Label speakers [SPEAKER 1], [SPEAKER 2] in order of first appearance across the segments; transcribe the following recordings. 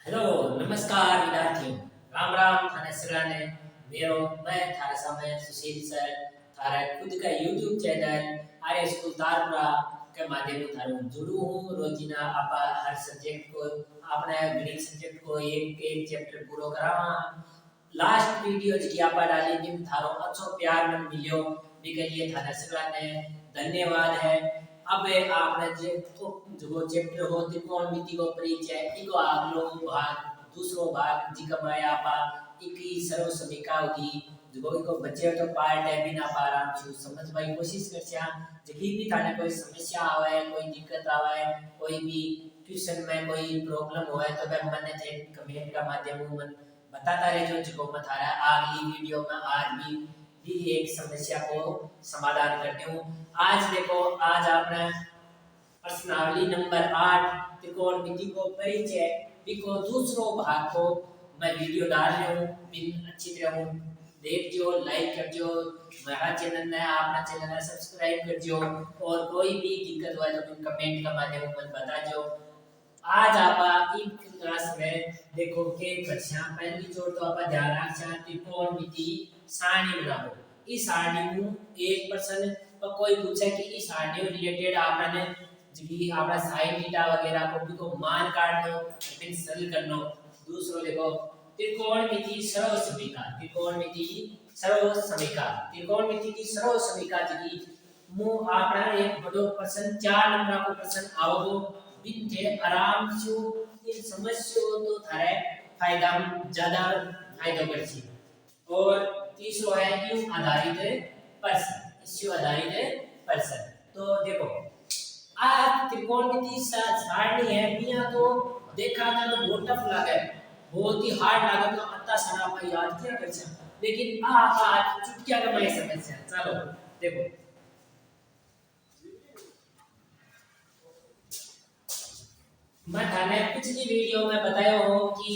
[SPEAKER 1] Hello नमस्कार विद्यार्थियों राम राम थाने सगळ्यांने मेरो मैं थारे सामने सुशील सर थारा खुद का यूट्यूब चैनल आर्य स्कूल तारपुरा के माध्यम से थारू जुड़ू हूँ रोजीना आपा हर सब्जेक्ट को अपने गणित सब्जेक्ट को एक एक चैप्टर पूरा करावा लास्ट वीडियो जी आपा डाली जिन थारो अच्छो प्यार मन मिलियो बिके लिए थाने सगळ्यांने धन्यवाद है अब आपने जो चैप्टर हो त्रिकोणमिति को परिचय इको अगलो भाग दूसरो भाग जी कमाया आपा इकी सर्व समीका होगी जो इको बच्चे तो पार्ट है बिना आराम से समझ भाई कोशिश करछा जकी भी थाने कोई समस्या आवे कोई दिक्कत आवे कोई भी ट्यूशन में कोई प्रॉब्लम होए तो मैं मने थे कमेंट का माध्यम मन बताता रहे जो मैं थारा अगली वीडियो में आज भी एक समस्या को समाधान करते हूँ। आज देखो आज आपने प्रश्नावली नंबर 8 त्रिकोणमिति को परिचय बिको दूसरो भाग को मैं वीडियो डाल रहा हूँ बिन अच्छी तरह देखियो लाइक करजो मेरा चैनल है अपना चैनल है सब्सक्राइब करजो और कोई भी दिक्कत हो तो कमेंट का माध्यम में बताजो। आज आप इन क्लास में देखो के कक्षा पहली जोड़ तो आप ध्यान रखना त्रिकोणमिति सारणी बनाओ इस सारणी में एक प्रश्न तो कोई पूछे कि इस सारणी रिलेटेड आपने जी आपना sin थीटा वगैरह को भी को मान काटनो फिर सरल करनो। दूसरो देखो त्रिकोणमिति सर्व समीका की सर्व समीका जी मु आपना एक बड़ो प्रश्न 4 नंबर को प्रश्न आवगो बिन थे आराम से इन समस्याओं तो थारे फायदा ज्यादा फायदा करछी। और तीसरो है क्यों आधारित प्रश्न तो देखो आ त्रिकोणमिति सारणी है बिना तो देखा था तो बहुत टफ लगे बहुत ही हार्ड लगे तो अत्ता सारा आप याद क्या कर लेकिन आ चुटकिया का मैं समस्या चलो देखो मैं थाने पिछली वीडियो में बताया हो कि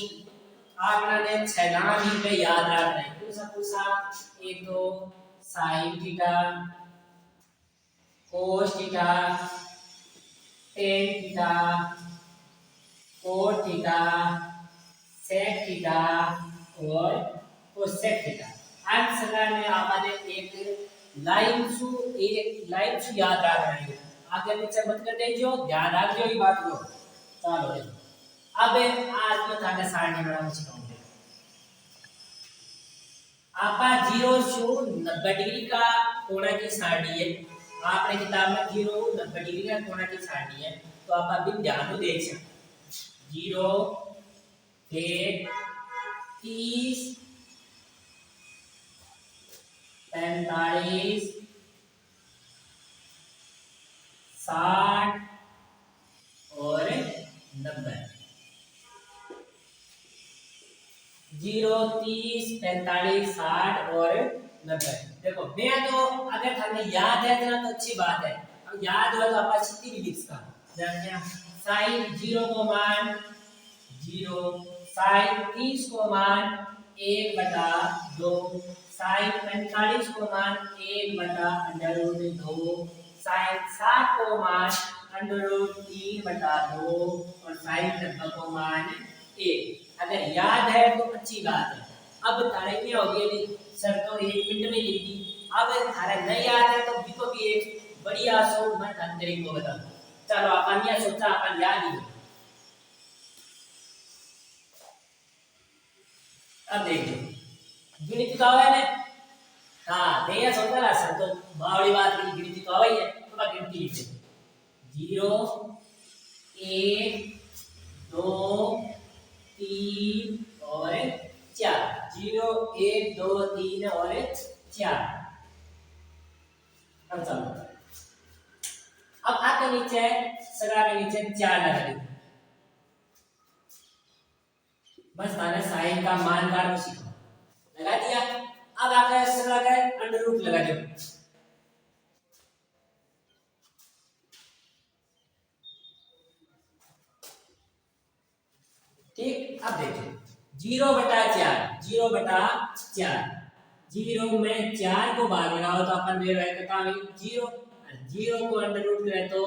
[SPEAKER 1] आपने 6 नाम ही पे याद रखना है पूछा एक तो sin theta cos theta tan theta cot theta sec theta और cosec थीटा इन सगळ्या में आपने एक लाइन सु याद रखना है आगे पीछे मत कर देजो ध्यान रखियो ये बात को। चलो अब आज मैं थाने सारणी बनाना सिखाऊंगा। आपा 0 से 90 डिग्री का कोण की सारणी है आपने किताब में 0 90 डिग्री का कोण की सारणी है तो आप अभी ध्यान से देख सकते 0 फिर 30 45 60 और 90 0 30 45 60 और 90 देखो मैं तो अगर तुम्हें याद है तो अच्छी बात है अब याद हो तो आप सीधी भी लिख सकते हैं sin 0 को मान 0 sin 30 को मान 1/2 sin 45 को मान 1/√2 sin 60 को मान √3/2 और sin 90 को मान 1 अगर याद है तो अच्छी बात है। अब थारे क्या हो गया सर तो 1 मिनट में लिख दी अब थारे नहीं याद है तो बिको भी एक बढ़िया सो मैं तरीके को बता चलो अपन ये सोचा अपन याद ही अब देखो गिनती का है ना हां देया सोचा ला सर तो बावड़ी बात की गिनती का है तो गिनती लिखते 0 1 2 3 और 4 0 1 2 3 और 4 अब चलो अब आके नीचे सगड़ा के नीचे 4 लगा दो बस मैंने साइन का मान काटना सीखा लगा दिया अब आके सगड़ा के अंडर रूट लगा दो ठीक अब देखिए 0/4 0 में 4 को बाहर लगाओ तो अपन दे रहे कितना 0 को अंडर रूट करें तो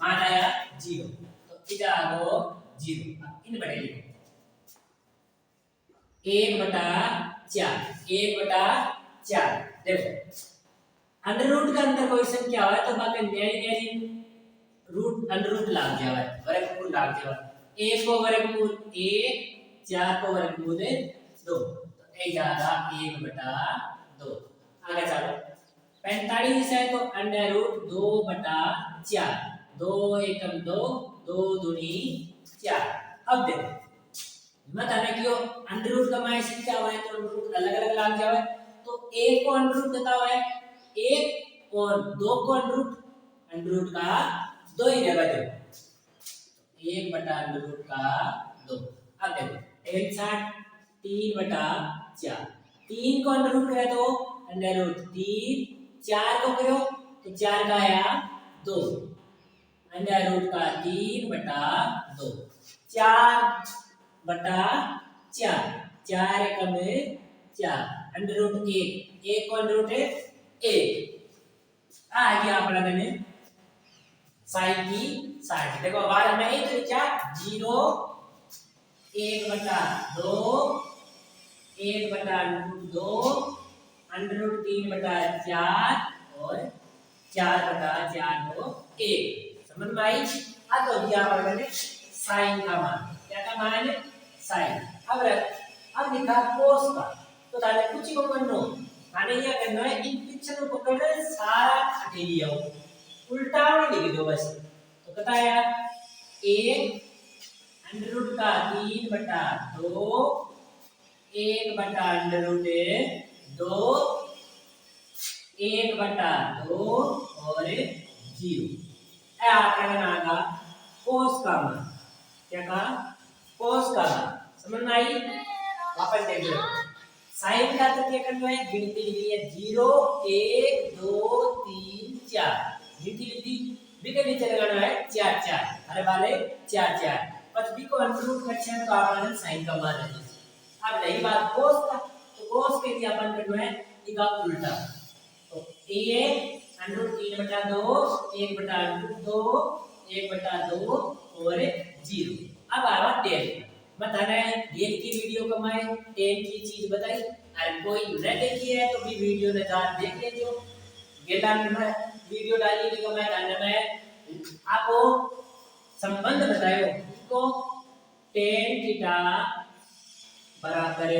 [SPEAKER 1] मान आया 0 तो इधर आ गो 0 इन बड़े लिखो 1/4, 1/4। देखो अंडर रूट का अंदर कोई संख्या है तो बाकी न्यारी न्यारी रूट अंडर रूट लाग जावे, वर्गमूल लाग जावे। 1 को वर्गमूल 1, 4 को वर्गमूल 2, तो ए जाएगा 1/2। आगे चलो 45 है तो अंडर रूट 2/4, 2 एकम 2, 2 दूनी 4। अब देखो मत आने क्यों अंडर रूट का माय संख्या हुआ है तो अंडर रूट अलग अलग लाग जावे। तो 1 को अंडर रूट देता हुआ है 1 और 2 को अंडर रूट का 2 ही रहेगा। देखो 1/√2। अब देखो 3 3/4, 3 को अंडर रूट करे तो अंडर रूट 3, 4 को करो तो 4 का आया 2, अंडर रूट का 3/2, 4/4, 4 एकम 4, अंडर रूट 1, 1 को अंडर रूट 1 आ गया अपना ने साइन की 60। देखो बार में ही तो लिखा 0 1/2, 1/√2, अंडर रूट 3/4 और 4/4 को 1। समझ में आई? आ तो दिया अपन ने साइन का मान। क्या का मान? साइन। अब लिखा कोस का। तो ताले कुछ को करनो ताने ये करना है इन पिक्चर को पकड़ सारा हटे लिया उल्टा लिख दो बस। तो कहता है 1 अंडर रूट का 3/2, 1/√2, 1/2 और 0। ऐ आपका आगा कोस का मान। क्या कहा? कोस का मान। समझ में आई? वापस देख लो साइन का तो क्या करना है गिनती लिखनी है 0 1 2 3 4 गिनती लिखी बिके नीचे लगाना है 4 4 अरे वाले 4 4 बस बी को अंडर रूट करते हैं तो आपन साइन का मान है। अब रही बात कोस का तो कोस के लिए अपन करना है इसका उल्टा। तो a अंडर रूट 3/2 1/√2 1/2 और 0। अब आवा 10 बताना है डेल की वीडियो को मैं 10 की चीज बताई और कोई न देखी है तो भी वीडियो ने जान देख लेजो। गेला में वीडियो डाली तो मैं जानना में आपको संबंध बतायो तो tan थीटा बराबर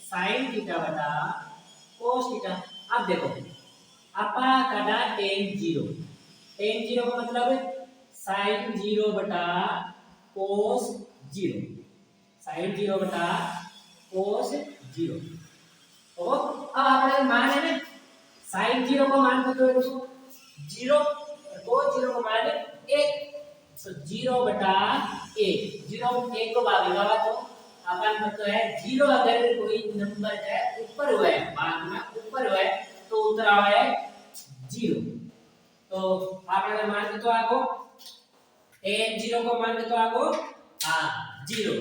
[SPEAKER 1] sin थीटा बटा cos थीटा। अब देखो आपा काटा tan 0 का मतलब sin 0 बटा cos 0, sin 0 बटा cos 0। तो अब आपने मान है ना sin 0 को मान कितना है दोस्तों 0 और cos 0 को मान 1। तो 0/1 0 1 को भागेगा तो अपन मतलब है 0 अगर कोई नंबर है ऊपर हुआ है भाग में ऊपर हुआ है तो उत्तर आवा है 0। तो आपने मान के तो आगो tan 0 को मान के तो आगो हां 0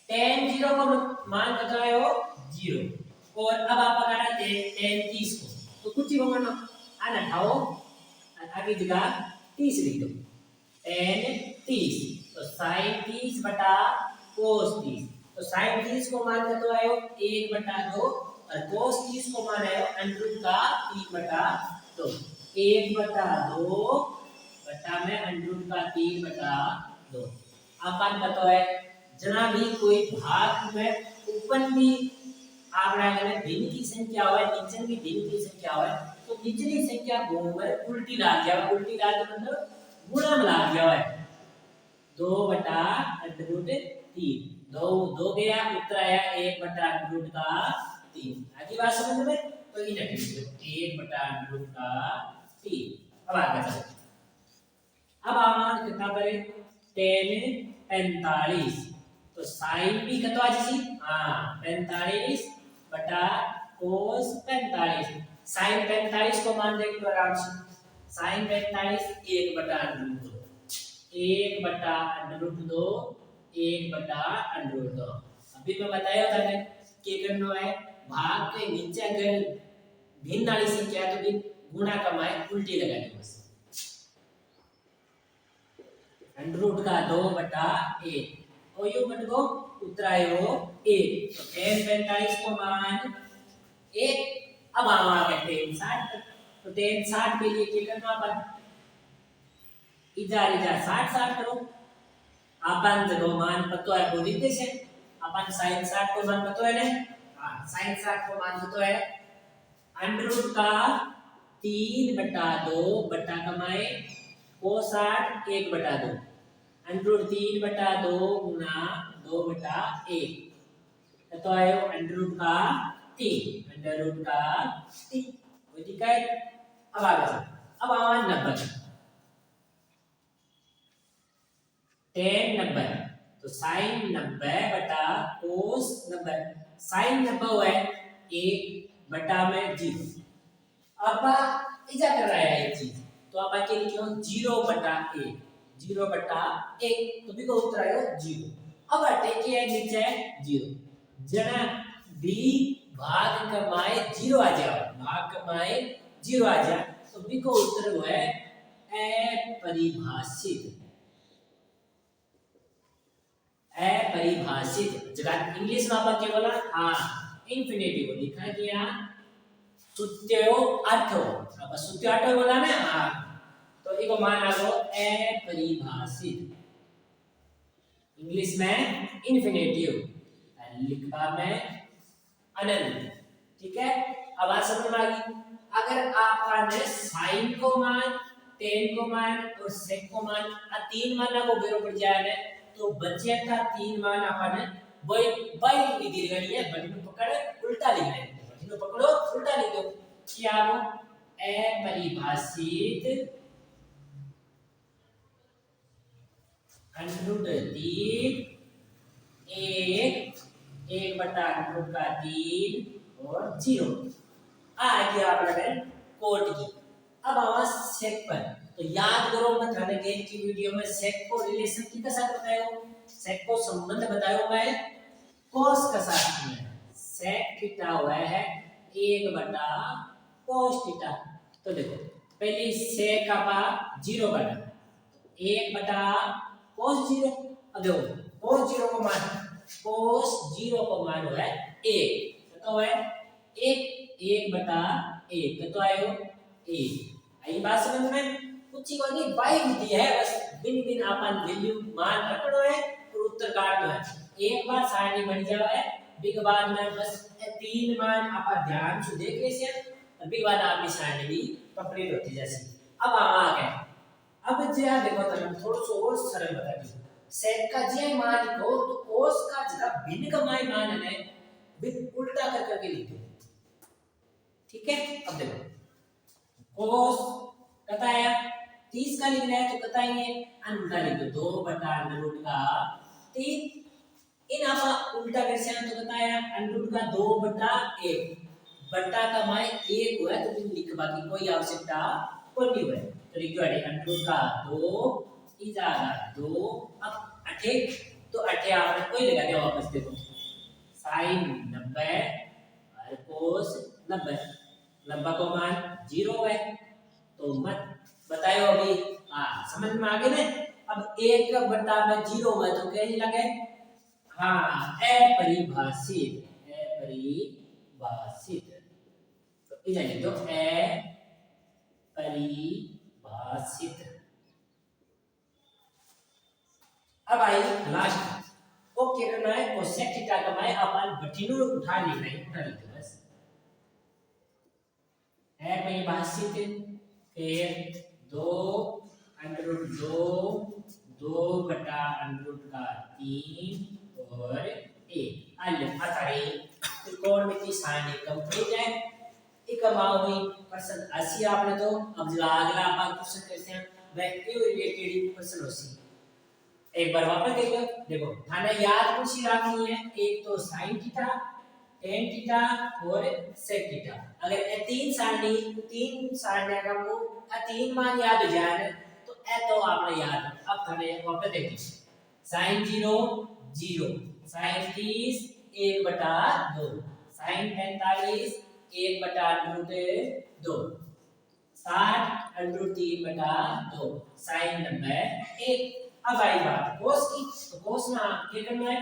[SPEAKER 1] tan 0 को मान कितना है वो 0। और अब आप लगाना tan 30 को तो कुछ ही होगा ना आना उठाओ आगे जगह 30 लिख दो tan 30 तो sin 30 बटा cos 30। तो sin 30 को मान कितना आयो 1/2 और cos 30 को मान आयो अंडर रूट का 3/2 1/2 बटा में अंडर रूट का 3/2। अपन पता है जना भी कोई भाग में ऊपर भी आंकड़ा में भिन्न की संख्या हो नीचे भी भिन्न की संख्या हो तो निचली संख्या घूमकर उल्टी लाग जाए। उल्टी लाग मतलब गुणा में लाग जाए 2/√3 2 गया उत्तर आया 1/√3। आगे बात समझ में तो ये लिख दो 1/√3। अब आगे चलो अब आमान कितना करें tan 45 तो sin भी कितना जी हां 45 बटा cos 45। sin 45 को मान देंगे तो आराम से sin 45 1/√2 1/√2 1/√2। अभी मैं बताया था ने क्या करना है भाग के नीचे अगर भिन्न वाली संख्या है तो भी गुणा कमाए उल्टी लगानी बस अंडर रूट का 2/1 यू बटको उतरायो 1 तो tan 45 को मान 1। अब हम आ गए tan 60 तो tan 60 के लिए क्या करना अपन इधर इधर 60 60 करो अपन जो मान पतो है वो लिखते से अपन sin 60 को मान पतो है ना हां sin 60 को मान पतो है अंडर रूट का 3/2 बटा कमाए cos 60 1/2 अंडर रूट 3/2 गुना 2/1 तो आयो अंडर रूट का 3 अंडर रूट का 3 वो ठीक है। अब आगे अब आवा 90 tan 90 तो sin 90 बटा cos 90 sin 90 है 1 बटा में 0। अब इजा कर रहा है एक चीज तो आप आके लिखो 0/1 0/1 तो भी को उत्तर आयो 0। अब अटे के नीचे 0 जना b भाग कमाए 0 आ जाओ भाग कमाए 0 आ जा तो b को उत्तर है अपरिभाषित जगह इंग्लिश में अपन क्या बोला हां इंफिनिटिव लिखा गया सुत्यो आठो अब सुत्यो आठो बोला ना हां तो इको मान आगो अपरिभाषित इंग्लिश में इंफिनिटिव लिखवा में अनंत ठीक है। अब आ समझ में आ गई अगर आपने sin को मान tan को मान और sec को मान आ तीन माना को बेरो पड़ जाए ने तो बचे था तीन मान आपने वही वही विधि लगानी है बटन पकड़ उल्टा लिखना है बटन पकड़ो उल्टा लिख दो क्या वो अपरिभाषित अंडर रूट 3 1/√3 और 0 आ गया आपने कोट की। अब आवा सेक पर तो याद करो मैं थाने गेट की वीडियो में सेक को रिलेशन की के साथ बताया सेक को संबंध बताया मैं cos के साथ में सेक थीटा हुआ है 1/cos थीटा। तो देखो पहले सेक का 0 बना 1/cos 0 अब देखो cos 0 को मान cos 0 को मान है 1 तो है 1/1 तो आयो 1 आई बात समझ में कुछ ही कोई नहीं बाई विधि है बस बिन बिन अपन वैल्यू मान रखनो है और उत्तर काटना है एक बार सारणी बन जावे बिग बाद में बस तीन मान आप ध्यान से देख लेसे बिग बाद आपकी सारणी भी कंप्लीट होती जैसे। अब आ गए अब जे देखो तुम थोड़ा सा और सरल बता दी सेक का जे मान को तो cos का जरा भिन्न का मान है बिन उल्टा कर करके लिख दो ठीक है। अब देखो cos बताया 30 का लिख रहा है तो बताइए उल्टा लिख दो 2/√3 इन आप उल्टा कैसे तो बताया √2/1 बट्टा का मान 1 हुआ तो तुम लिख बाकी कोई आवश्यकता कोई नहीं हुआ तो लिखो √2 इजारा 2 अब 8 तो 8 आपने कोई लगा दिया वापस देखो sin 90 और cos 90 90 को मान 0 है तो मत बताओ अभी हां समझ में आ गया ना। अब 1/0 हुआ तो क्या लगे हां अपरिभाषित तो इधर लिख दो अपरिभाषित। अब आई लास्ट ओके करना है cosec थीटा का मैं अपन बटिनो उठा लिख रहे उठा लिख बस अपरिभाषित फिर 2/√3 और 1 आले अतारे त्रिकोण में की सारणी कंप्लीट है एक माओ हुई पर्सन 80 आपने तो अब जो अगला आप क्वेश्चन करते हैं वह क्यों रिलेटेड क्वेश्चन होसी एक बार वापस देखो देखो थाने याद कुछ ही रखनी है एक तो sin थीटा tan थीटा और sec थीटा अगर ये तीन सारणी का वो तीन मान याद हो जाए तो ए तो आपने याद अब थाने वापस देखिए sin 0 0 sin 30 1/2 sin 45 1/√2 60 √3/2 sin 90 1 अब आई बात cos की, तो cos में क्या करना है,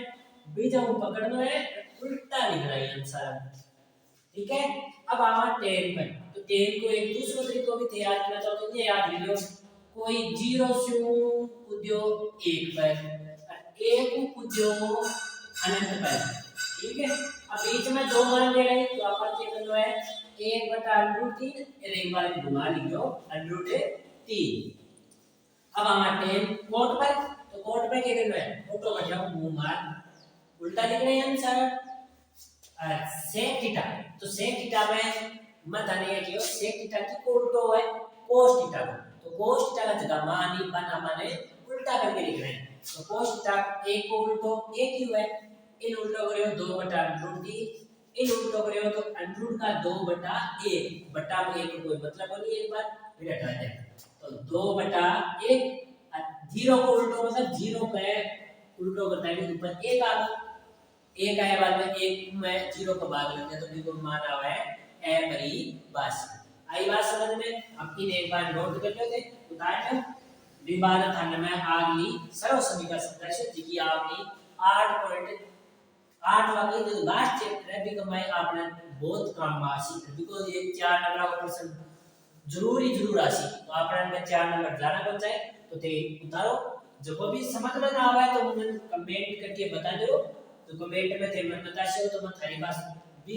[SPEAKER 1] बीजा को पकड़ना है, उल्टा लिखना है आंसर। ठीक है। अब आवा tan पर, तो tan को एक दूसरा तरीका भी याद करना चाहो तो ये याद रख लो, कोई 0 से कूद्यो 1 पर और 1 को कूद्यो अनंत पर। ठीक है। अब बीच में दो मान ले गए तो अपन क्या करना है, 1/√3 एक बार घुमा लिखो √3। अब हमारा tan कोट पर, तो कोट पे क्या करना है, फोटो बढ़िया मुंह मार उल्टा लिखना है आंसर। sec थीटा, तो sec थीटा में मत आने की sec थीटा की को उल्टो है cos थीटा को, तो cos थीटा का जगह मानी बना माने उल्टा करके लिख रहे हैं। तो cos थीटा एक को उल्टो एक ही है, इन उल्टो करियो 2/√3, इन उल्टो करियो तो √ का 2/1 बटा में 1 कोई मतलब नहीं, एक बार फिर हटा दे तो 2/1 0 को उल्टो मतलब 0 का उल्टो करता है ऊपर 1 आ गया, एक आया बाद में एक में 0 का भाग लग गया तो बिल्कुल माना हुआ है अपरिभाषित। आई बात समझ में, अपनी एक बार नोट कर लेते उदाहरण विभाजन खंड में आगली सर्व समीकरण संरक्षित जी आपने 8.8 वाली जो लास्ट चैप्टर है बिको मैं आपने बहुत काम आसी बिकॉज़ ये 4 नंबर का प्रश्न जरूर आसी, तो आपने में 4 नंबर जाना कौन चाहिए तो ते उतारो, जो भी समझ में ना आवे तो मुझे कमेंट करके बता दो, तो कमेंट में थे मैं बता सो तो मैं थारी पास भी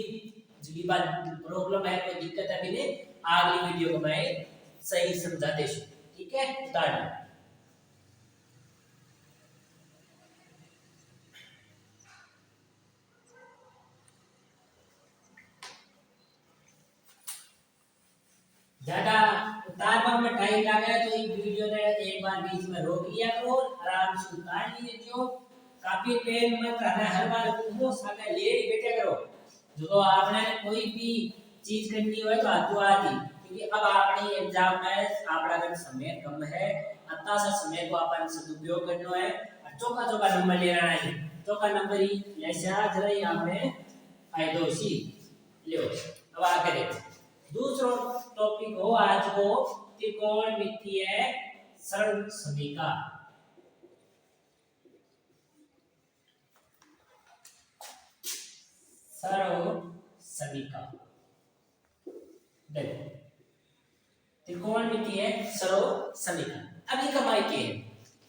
[SPEAKER 1] जी बात प्रॉब्लम है कोई दिक्कत है भी नहीं, अगली वीडियो को मैं सही समझा देशु। ठीक है। उदाहरण ज्यादा उतारने में टाइम लगे तो ये वीडियो ने एक बार बीच में रोक लिया करो, आराम से उतार लीजिए, काफी पेन मत रहना, हर बार पूछो सामने ले ही बैठे करो, जो आपने कोई भी चीज करनी हो तो हाथों आती, क्योंकि अब आपने एग्जाम में आपका अगर समय कम है, अत्ता सा समय को अपन सदुपयोग करना है और चौका नंबर ले रहा है, चौका नंबर ही ऐसे आज रही आपने फायदो सी लो। अब आगे देखो दूसरा टॉपिक हो आज को त्रिकोणमितीय सरल समीकरण। सरल समीकरण देखो त्रिकोणमितीय सरल समीकरण, अब एक हमारे के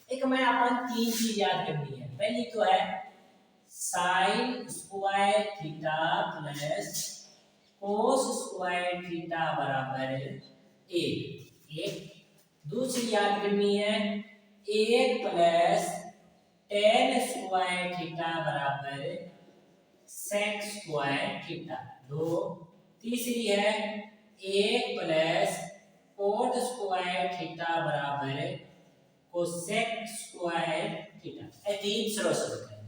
[SPEAKER 1] एक हमें अपन तीन चीज याद करनी है। पहली तो है sin square theta plus cos square theta बराबर 1। दूसरी याद करनी है 1 प्लस tan स्क्वायर थीटा बराबर sec स्क्वायर थीटा 2। तीसरी है 1 प्लस cot स्क्वायर थीटा बराबर cosec स्क्वायर थीटा। ये तीन सरल समीकरण,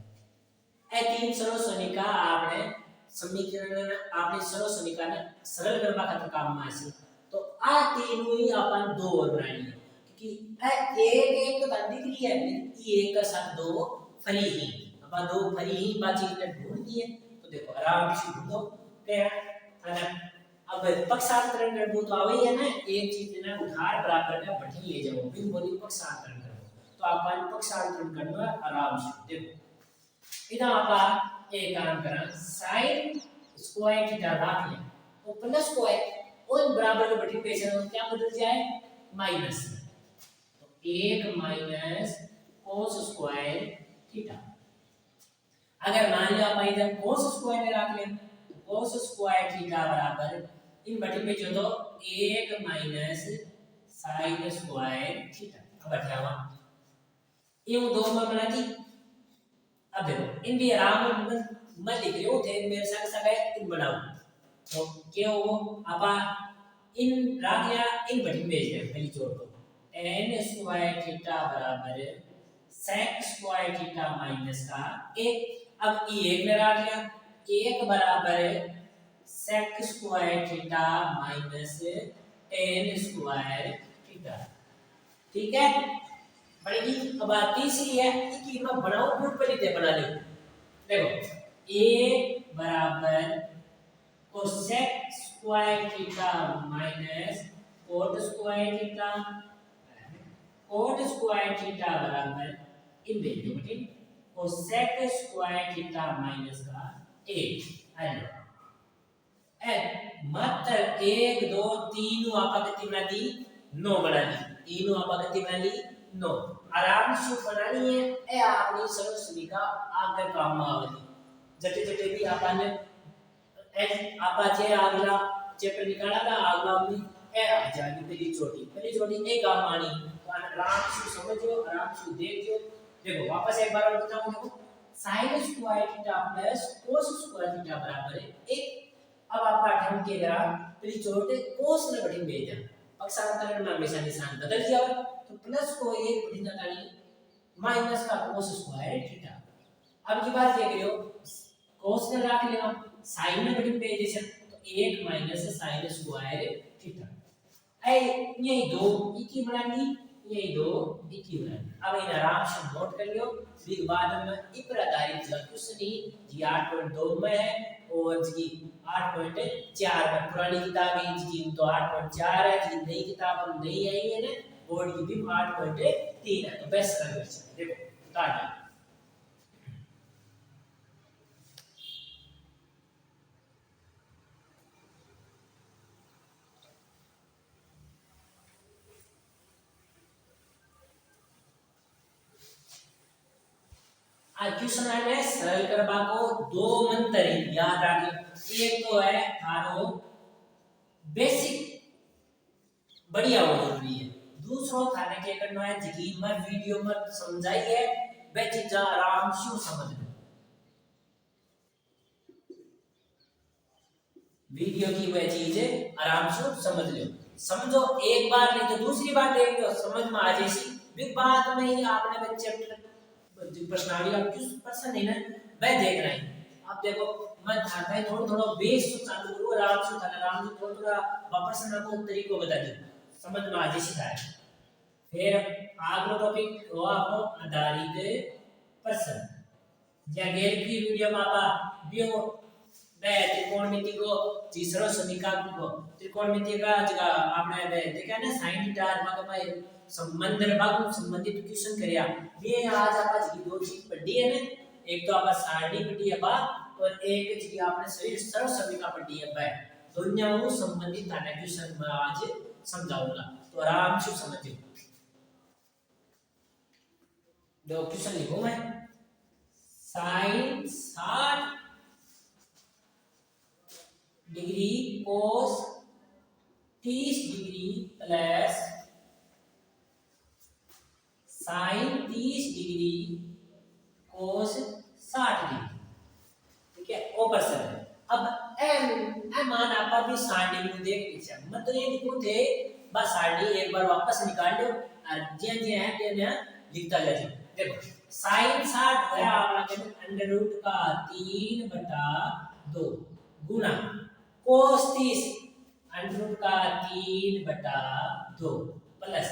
[SPEAKER 1] ये तीन सरल समीकरण आपने सरल समीकरण सरल करवा खातिर काम में आसी, तो आ तीनों ही अपन दो और बनानी है, क्योंकि एक तो दिख रही है लेकिन एक का साथ दो फरी ही, अपन दो फरी ही बाकी ने ढूंढ दिए, तो देखो आराम से ढूंढो क्या है। अब पक्षांतरण करबो तो आवे है ना, एक चीज ना उधार बराबर का बढ़ी ले जाओ फिर बोली पक्षांतरण करो, तो अपन पक्षांतरण करना आराम से देखो इधर आपा एक काम करा sin स्क्वायर थीटा रख लिया तो प्लस स्क्वायर और बराबर के बटी पेश है क्या बदल जाए माइनस, तो 1 माइनस cos स्क्वायर थीटा। अगर मान लिया अपन इधर cos स्क्वायर रख लें तो cos स्क्वायर थीटा बराबर इन बटी पे जो तो 1 माइनस sin स्क्वायर थीटा। अब बैठा हुआ ये दो में बना दी। अब देखो इन भी आराम मैं लिख रही हूँ थे मेरे साथ सगाए इन बनाओ, तो क्या हो आपा इन रख लिया इन बटी भेज दे पहली जोड़ को tan स्क्वायर थीटा बराबर sec स्क्वायर थीटा माइनस का 1। अब ये एक में रख लिया 1 बराबर sec square theta minus tan square theta. ठीक है बड़ी अब तीसरी है कि मैं बनाऊं ग्रुप पर लिखते बना ली, देखो a बराबर cosec square theta minus cot square theta, cot square theta बराबर इन वैल्यू बटे कोसेक स्क्वायर थीटा माइनस का 8 हेलो ए मात्र 1 2 3 आपा गति बना दी 9 बना दी तीनों आपा गति बना ली 9 आराम से बनानी है ए आपनी सरल सुविधा आगे काम में आवेगी जटे जटे भी आपने ए आपा जे अगला चैप्टर निकाला था अगला में ए आ जाएगी पहली छोटी एक काम मानी तो आराम से समझो आराम से देखो देखो वापस एक बार बताऊं देखो sin square theta plus cos square theta बराबर है 1 अब आप पाठ्यक्रम के जरा पहली छोटे cos ने बड़ी भेजा पक्षांतरण में हमेशा निशान बदल जाओ तो प्लस को 1 बड़ी ताली माइनस का cos स्क्वायर थीटा अब की बात ये करियो cos ने रख लेना sin ने बड़ी भेज दे तो 1 माइनस sin स्क्वायर थीटा ए ये दो की बना ली ये दो की बना ली अब इन आराम से नोट कर लियो फिर बाद में इपर आधारित क्वेश्चन ही जी 8.2 में है और जी 8.4 में पुरानी किताब है जी तो 8.4 है जी नई किताब हम नहीं आई है ना बोर्ड की भी 8.3 है तो बेस्ट रहेगा देखो स्टार्ट क्वेश्चन है सरल करबा को दो मंत्र याद रखियो एक तो है थारो बेसिक बढ़िया हो जरूरी है दूसरो थाने के करना है जकी मैं वीडियो में समझाई है वे चीज आराम से समझ लो वीडियो की वह चीज आराम से समझ लो समझो एक बार नहीं तो दूसरी बार देख लो समझ में आ जाएगी फिर बाद में ही आपने बच्चे चैप्टर प्रश्नावली का किस पर्सन है ना वह देख रहे हैं आप देखो मैं चाहता है थोड़ा थोड़ा बेस तो चालू करूं आराम से थोड़ा थोड़ा वापस से आपको तरीको बता दूं समझ में आ जाए है फिर अगला टॉपिक वो आपको आधारित पर्सन या गैर की वीडियो में आप बियो वे त्रिकोणमिति को तीसरा समीकरण को त्रिकोणमिति का जगह आपने देखा ना sin थीटा में संबंध भाग संबंधित क्वेश्चन करया ये आज आपा जी दो चीज पढ़ी है ना एक तो आपा सारणी पढ़ी है बा और एक जी आपने सही सरल समीकरण पढ़ी है बा दोनों संबंधित आने क्वेश्चन में आज समझाऊंगा तो आराम से समझिए दो क्वेश्चन लिखो मैं sin 60 degree cos 30 degree plus sin 30 degree cos 60 degree ठीक है ओ पर्सन है अब एम मान आपा भी 60 डिग्री देख लीजिए मैं तो ये लिखूं थे बस 60 एक बार वापस निकाल लो और जे जे है ते मैं लिखता जाओ देखो sin 60 है आपका कहते अंडर रूट का 3/2 गुना cos 30 अंडर रूट का 3/2 प्लस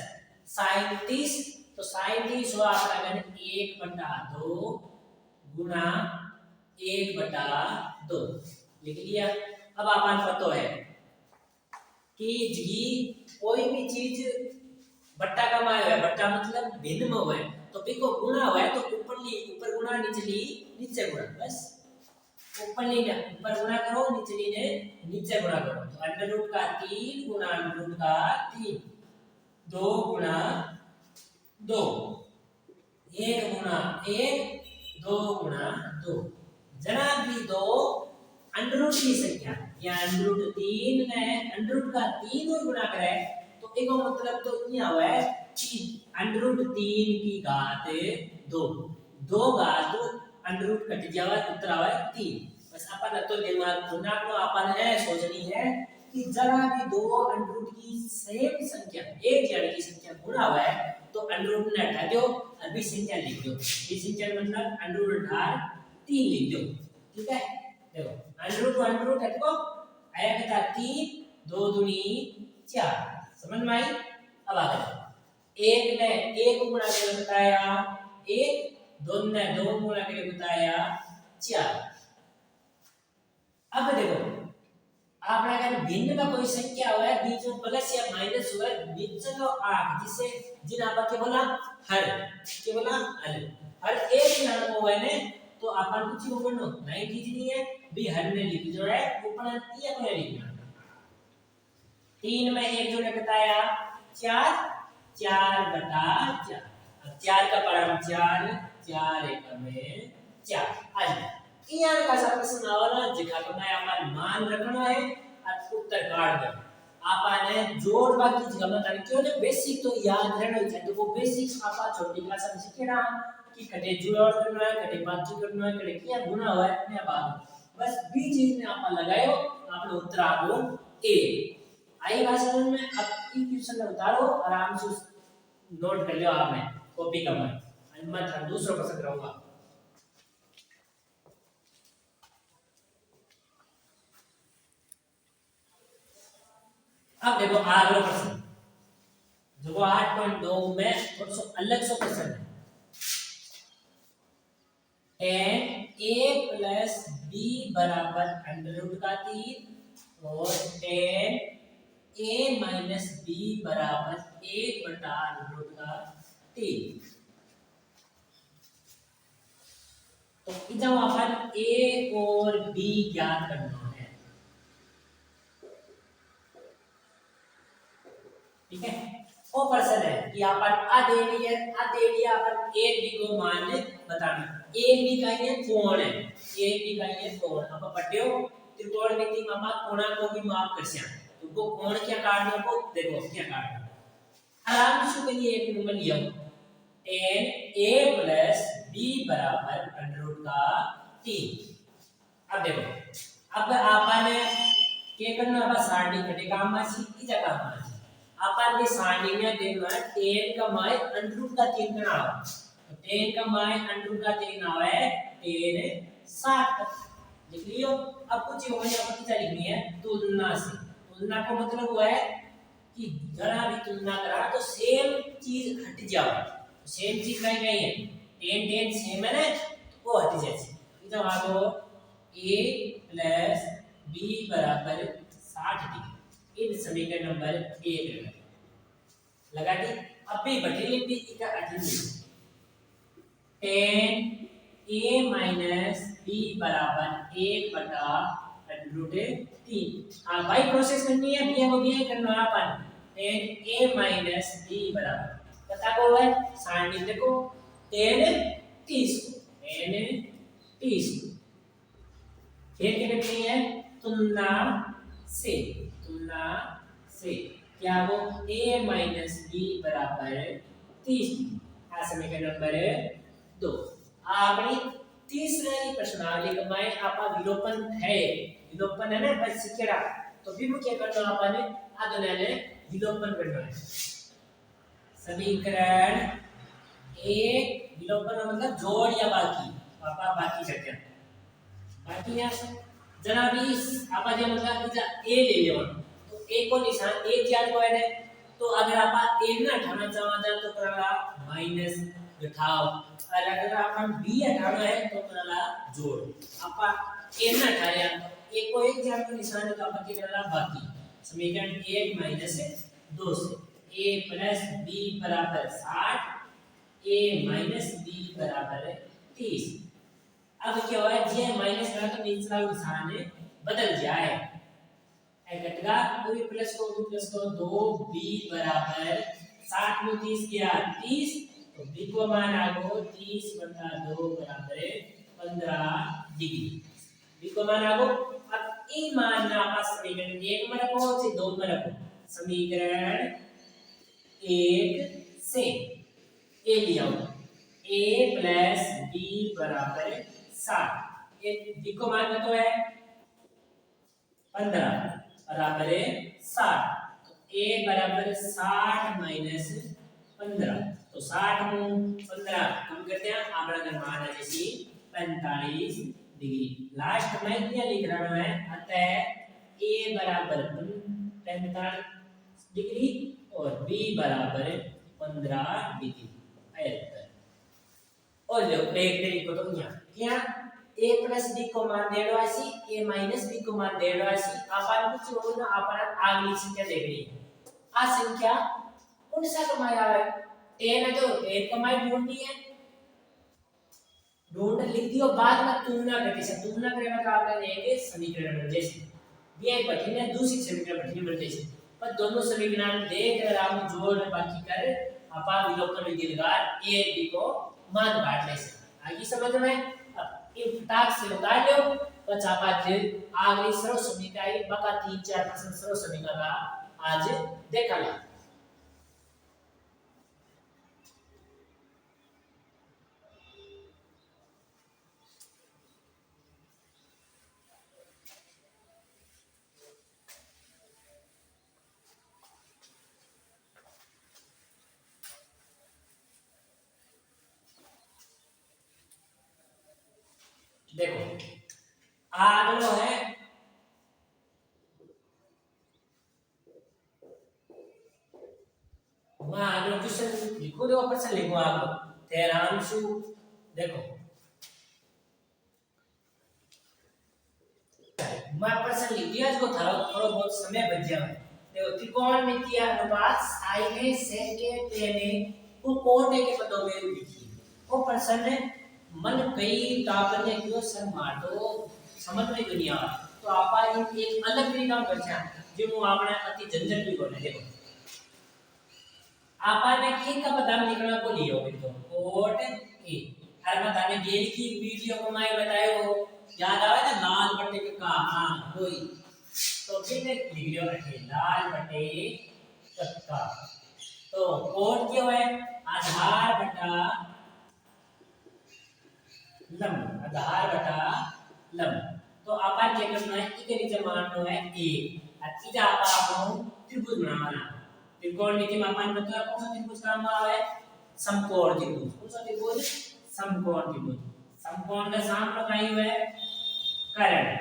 [SPEAKER 1] sin 30 तो sin 30 हुआ आपका कहते 1/2 गुना 1/2 लिख लिया अब आपन पता है कि जी कोई भी चीज बट्टा का माया है बट्टा मतलब भिन्न में हुआ है तो भी को गुना हुआ है तो ऊपर गुना निचली नीचे गुना बस ऊपर गुना करो निचली ने नीचे गुना करो तो अंडर रूट का 3 गुना अंडर रूट का 3 2 गुना 2 1 गुना 1 2 गुना 2 जना भी दो अंडर रूट की संख्या या अंडर रूट 3 ने अंडर रूट का 3 और गुना करे तो एक मतलब तो ये हुआ है कि अंडर रूट 3 की घात 2 2 घात अंडर रूट कट जावा उत्तर आवा 3 बस अपन तो दिमाग घुना को अपन है सोचनी है कि जरा भी दो अंडर रूट की सेम संख्या एक जड़ की संख्या गुणा हुआ है तो अंडर रूट ने हटा दो और बी संख्या लिख दो बी संख्या मतलब अंडर रूट हटा 3 लिख दो ठीक है देखो अंडर रूट हटको आया कितना 3 2 दूनी 4 समझ में आई अब आगे एक ने एक गुणा करके बताया एक दो ने दो गुणा करके बताया 4 अब देखो आपने अगर भिन्न में कोई संख्या हो है बीच में प्लस या माइनस हुआ है बीच में आठ जिसे जिन आप के बोला हर के बोला हर एक नाम को है ने तो अपन कुछ को बोलनो नहीं खींचनी है भी हर ने लिख जो है ऊपर ये को लिखना 3 में एक जो ने बताया 4 4 बटा 4 अब 4 का पढ़ा 4 4 एक में 4 आज यहाँ का सा प्रश्न आवाला जगह तो मैं अपन मान रखना है और उत्तर काढ़ दो आपने जोड़ बाकी जगह में तारी क्यों ने बेसिक तो याद रहना चाहिए तो वो बेसिक्स आपा छोटी क्लास में सीखेना कि कटे जोड़ करना है कटे बाकी करना है कटे क्या गुना हुआ है अपने बात बस बी चीज में आपा लगायो आपने उत्तर आपको ए आई बात समझ में अब ई क्वेश्चन उतारो आराम से नोट कर लियो आपने कॉपी का मैं दूसरा प्रश्न कराऊंगा अब देखो अगला प्रश्न जो 8.2 में थोड़ा सा अलग सा प्रश्न है tan a प्लस b बराबर अंडर रूट का 3 और tan a माइनस b बराबर 1 बटा अंडर रूट का 3 तो इधर अपन a और b ज्ञात करना है ठीक है वो प्रश्न है कि अपन आ दे दिया अपन a b को मान बताना a b का ये कोण है a b का ये कोण अब पढ़ियो त्रिकोणमिति में आप कोणा को भी माप कर सकते हैं तो वो कोण क्या काटना को देखो क्या काटना आराम से के लिए एक नंबर लिया tan a प्लस b बराबर अंडर रूट का 3 अब देखो अब आपने क्या करना अब सारणी कटे काम में सीधी जगह में अपन के सारणी में देखना tan का मान अंडर रूट का 3 करना तो tan का मान अंडर रूट का 3 आवा है tan 60 लिख लियो अब कुछ होने आपको क्या लिखनी है तुलना से तुलना का मतलब हुआ है कि जरा भी तुलना करा तो सेम चीज हट जाए सेम चीज नहीं है tan tan सेम है ना वो हट जाए इधर आ गो a प्लस b बराबर 60 डिग्री इन समीकरण नंबर 1 लगा दी अब भी बटी भी का अठनी tan a माइनस b बराबर 1 बटा रूट 3 हां भाई प्रोसेस करनी है भी वो भी करना है अपन tan a माइनस b बराबर पता को है सारणी देखो tan 30 tan 30 फिर क्या करनी है तुलना से क्या वो a माइनस b बराबर 30 आ समीकरण नंबर 2 आपने तीसरे प्रश्नावली का मैं आपा विलोपन है ना बस सीखेरा तो भी क्या करना आपने आगे ने विलोपन करना है समीकरण एक विलोपन मतलब जोड़ या बाकी आपा बाकी सकते बाकी यहाँ जना भी आपा जे मतलब ए ले लेवा तो ए को निशान एक याद को है तो अगर आपा ए ना हटाना चाहता तो करला माइनस घटाव और अगर अपन b हटाना है तो करला जोड़ आपा ए ना हटाया ए को एक याद को निशान तो आपा के करला बाकी समीकरण 1 माइनस 2 से a प्लस b बराबर 60 a माइनस b बराबर 30 अब क्या हुआ जे माइनस का तो निचला निशान बदल जाए घटगा पूरी प्लस को 2b बराबर 60 में 30 किया 30 तो b को मान आ गो 30 बटा 2 बराबर 15 डिग्री b को मान आ गो अब ई मान ना आपस समीकरण 1 में रखो से 2 में रखो समीकरण 1 से a लिया a प्लस b बराबर 60 एक b को मान तो है 15 बराबर 60 तो a बराबर 60 माइनस 15 तो 60 को 15 कम करते हैं आपका का मान है जैसे 45 डिग्री लास्ट में क्या लिख रहा है अतः a बराबर 45 डिग्री और b बराबर 15 डिग्री आयत और जो एक तरीके को तो यहाँ a plus b को मान देड़ो ऐसी a minus b को मान देड़ो ऐसी अपन कुछ हो ना अपन अगली संख्या देख रही है आ संख्या कौन सा कमाई आवे 10 है तो 10 कमाई ढूंढनी है ढूंढ लिख दियो बाद में तुलना करके से तुलना करे मतलब आपने एक समीकरण बन जैसे ये कठिन है दूसरी समीकरण कठिन बन जैसे पर दोनों समीकरण देख कर आप जोड़ बाकी कर आपा विलोपन विधि लगा a b को मान काट ले से आगे समझ में अब इन फटाक से उतार लो बस आप आज आगे सर्व समीकरण बका 3-4% सर्व समीकरण का आज देखा ला देखो आगलो है वहां आगलो क्वेश्चन लिखो देखो प्रश्न लिखो आगलो तेरांशु देखो मैं प्रश्न लिख दिया इसको थोड़ा थोड़ा बहुत समय बच जाए देखो त्रिकोणमितीय अनुपात sin है sec है tan है वो कोण के पदों में लिखी वो प्रश्न मन कई तापने क्यों सर माटो समझ में दुनिया तो आपा एक अलग तरीका करछा जो आपने अति झंझट भी बोले देखो आपा ने के का पता निकलना को लियो तो कोट ए हर मैं थाने गेल की वीडियो को मैं बतायो याद आवे ना लाल पट्टे के का हां वही तो फिर लिख लियो अठे लाल पट्टे कक्का तो कोट क्या है आधार बटा लंब आधार बटा लंब तो अपन क्या करना है इसके नीचे मानना है a और इजा आपको त्रिभुज बनाना त्रिकोणमिति में अपन बता कौन सा त्रिभुज काम में आवे समकोण त्रिभुज कौन सा त्रिभुज समकोण त्रिभुज समकोण का सामने कहीं हुए कर्ण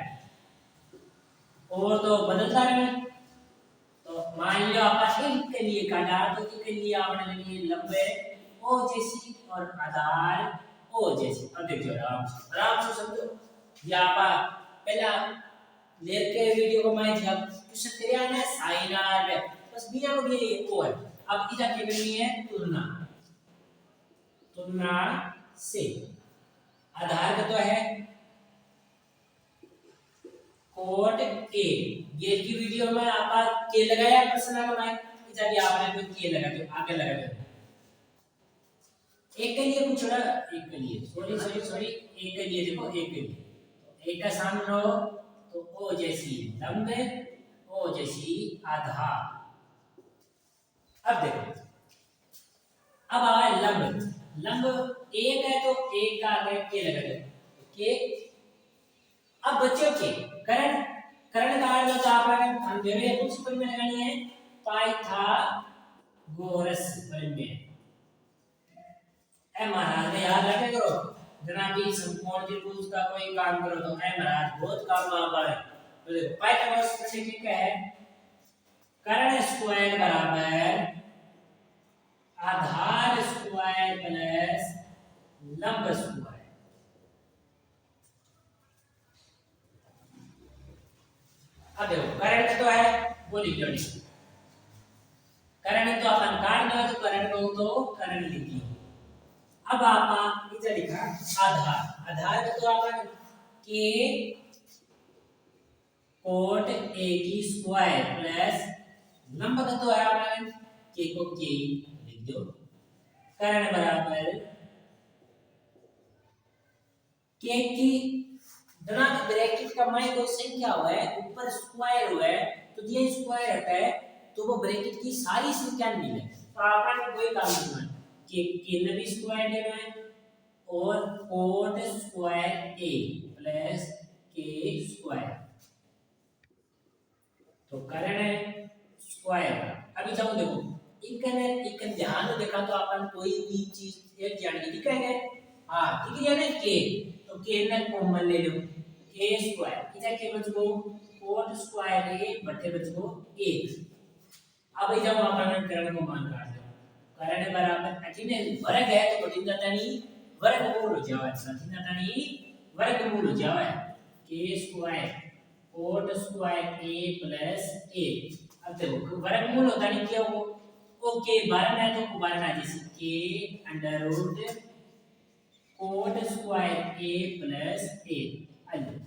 [SPEAKER 1] और तो बदलता रहे तो मान लो अपन इनके लिए काटा तो इसके लिए आपने लिए लंबे ओ जैसी और आधार ओ जैसे अब देखिए आराम से समझो ये आपा पहला लेर के वीडियो को मैं जब क्वेश्चन किया ना साइन आर बस बिना को लिए ओ है अब इधर क्या करनी है तुलना तुलना से आधार का तो है कोट ए ये की वीडियो में आपा के लगाया प्रश्न का मैं इधर भी आपने कोई के लगा दो आगे लगा दो एक के लिए पूछ रहा एक के लिए सॉरी एक के लिए देखो एक के लिए एक का सामने लो तो ओ जैसी लंब ओ जैसी आधार अब देखो अब आया लंब लंब एक है तो एक का आगे के लगा दो के अब बच्चों के कर्ण कर्ण का अर्थ तो आप हम दे रहे हैं कुछ पर में लगानी है पाइथागोरस पर में ए महाराज ने याद रखे करो जना भी समकोण त्रिभुज का कोई काम करो तो ए महाराज बहुत काम में आता है तो देखो पाइथागोरस प्रमेय क्या है कर्ण स्क्वायर बराबर आधार स्क्वायर प्लस लंब स्क्वायर अब देखो कर्ण तो है वो लिख लो कर्ण तो अपन काटना तो कर्ण को तो कर्ण लिखी अब आपा इधर लिखा आधार आधार तो आपन के कोट a की स्क्वायर प्लस लंब का तो है आपन के को के लिख दो कर्ण बराबर के की धना ब्रैकेट का माय कोई संख्या हुआ है ऊपर स्क्वायर हुआ है तो ये स्क्वायर हटा है तो वो ब्रैकेट की सारी संख्या मिले तो आपन कोई काम नहीं है के ने भी स्क्वायर लेना है और कोट स्क्वायर a प्लस के स्क्वायर तो कर्ण है स्क्वायर अभी जाओ देखो इकन ध्यान से देखा तो अपन कोई भी चीज एक जान के दिखाएंगे हां ठीक है ना के तो के ने कॉमन ले लो के स्क्वायर इधर के बचो कोट स्क्वायर a बटे बचो 1 अब जब अपन कर्ण को मान काट कर्ण बराबर अठीने वर्ग है तो बड़ी जाता नहीं वर्ग बोल हो जावे साथी जाता नहीं वर्गमूल हो जाए के स्क्वायर कोट स्क्वायर ए प्लस ए। अब देखो वर्गमूल होता नहीं क्या वो ओके बारह है तो बारह आ जैसे के अंडर रूट कोट स्क्वायर ए प्लस ए अल्ल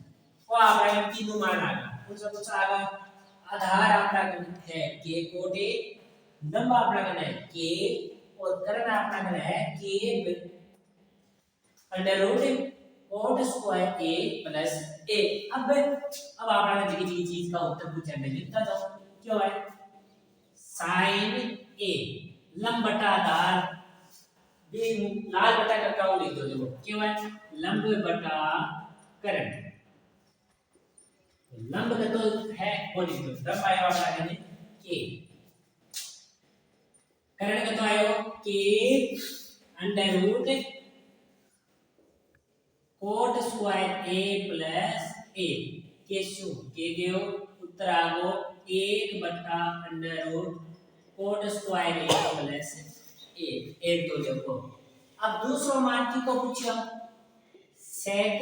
[SPEAKER 1] वो आपका तीनों मान आ गया कुछ आगा आधार आपका है के कोट ए लंबा आपका करना है के और करण आपका करना है के अंडर रूट कोट स्क्वायर ए प्लस ए। अब आपका जगह जगह चीज का उत्तर पूछा मैं लिखता जाऊं क्यों है साइन ए लंब बटा आधार बी लाल बटा करका वो लिख दो देखो क्यों है लंब बटा करण लंब का तो है वो लिख दो लंब आया वाला है के करण का तो आयो के अंडर रूट कोट स्क्वायर ए प्लस ए के शू के देव उत्तर आगो 1 बटा अंडर रूट कोट स्क्वायर ए प्लस ए एक तो देखो अब दूसरा मान की को पूछो सेक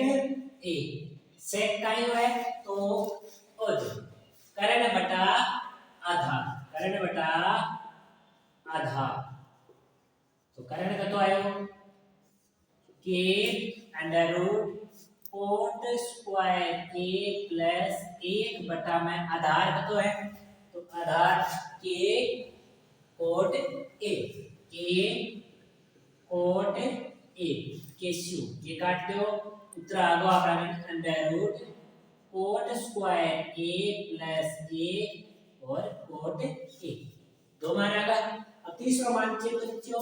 [SPEAKER 1] ए सेक का ही है तो और करण बटा आधा तो करण का तो आयो के अंडर रूट कोट स्क्वायर ए प्लस 1 बटा में आधार का तो है तो आधार के कोट ए केशु ये काट दो उत्तर आगो आपका अंडर रूट कोट स्क्वायर ए प्लस 1 और कोट ए दो मान आगा। अब तीसरा मान चेक करो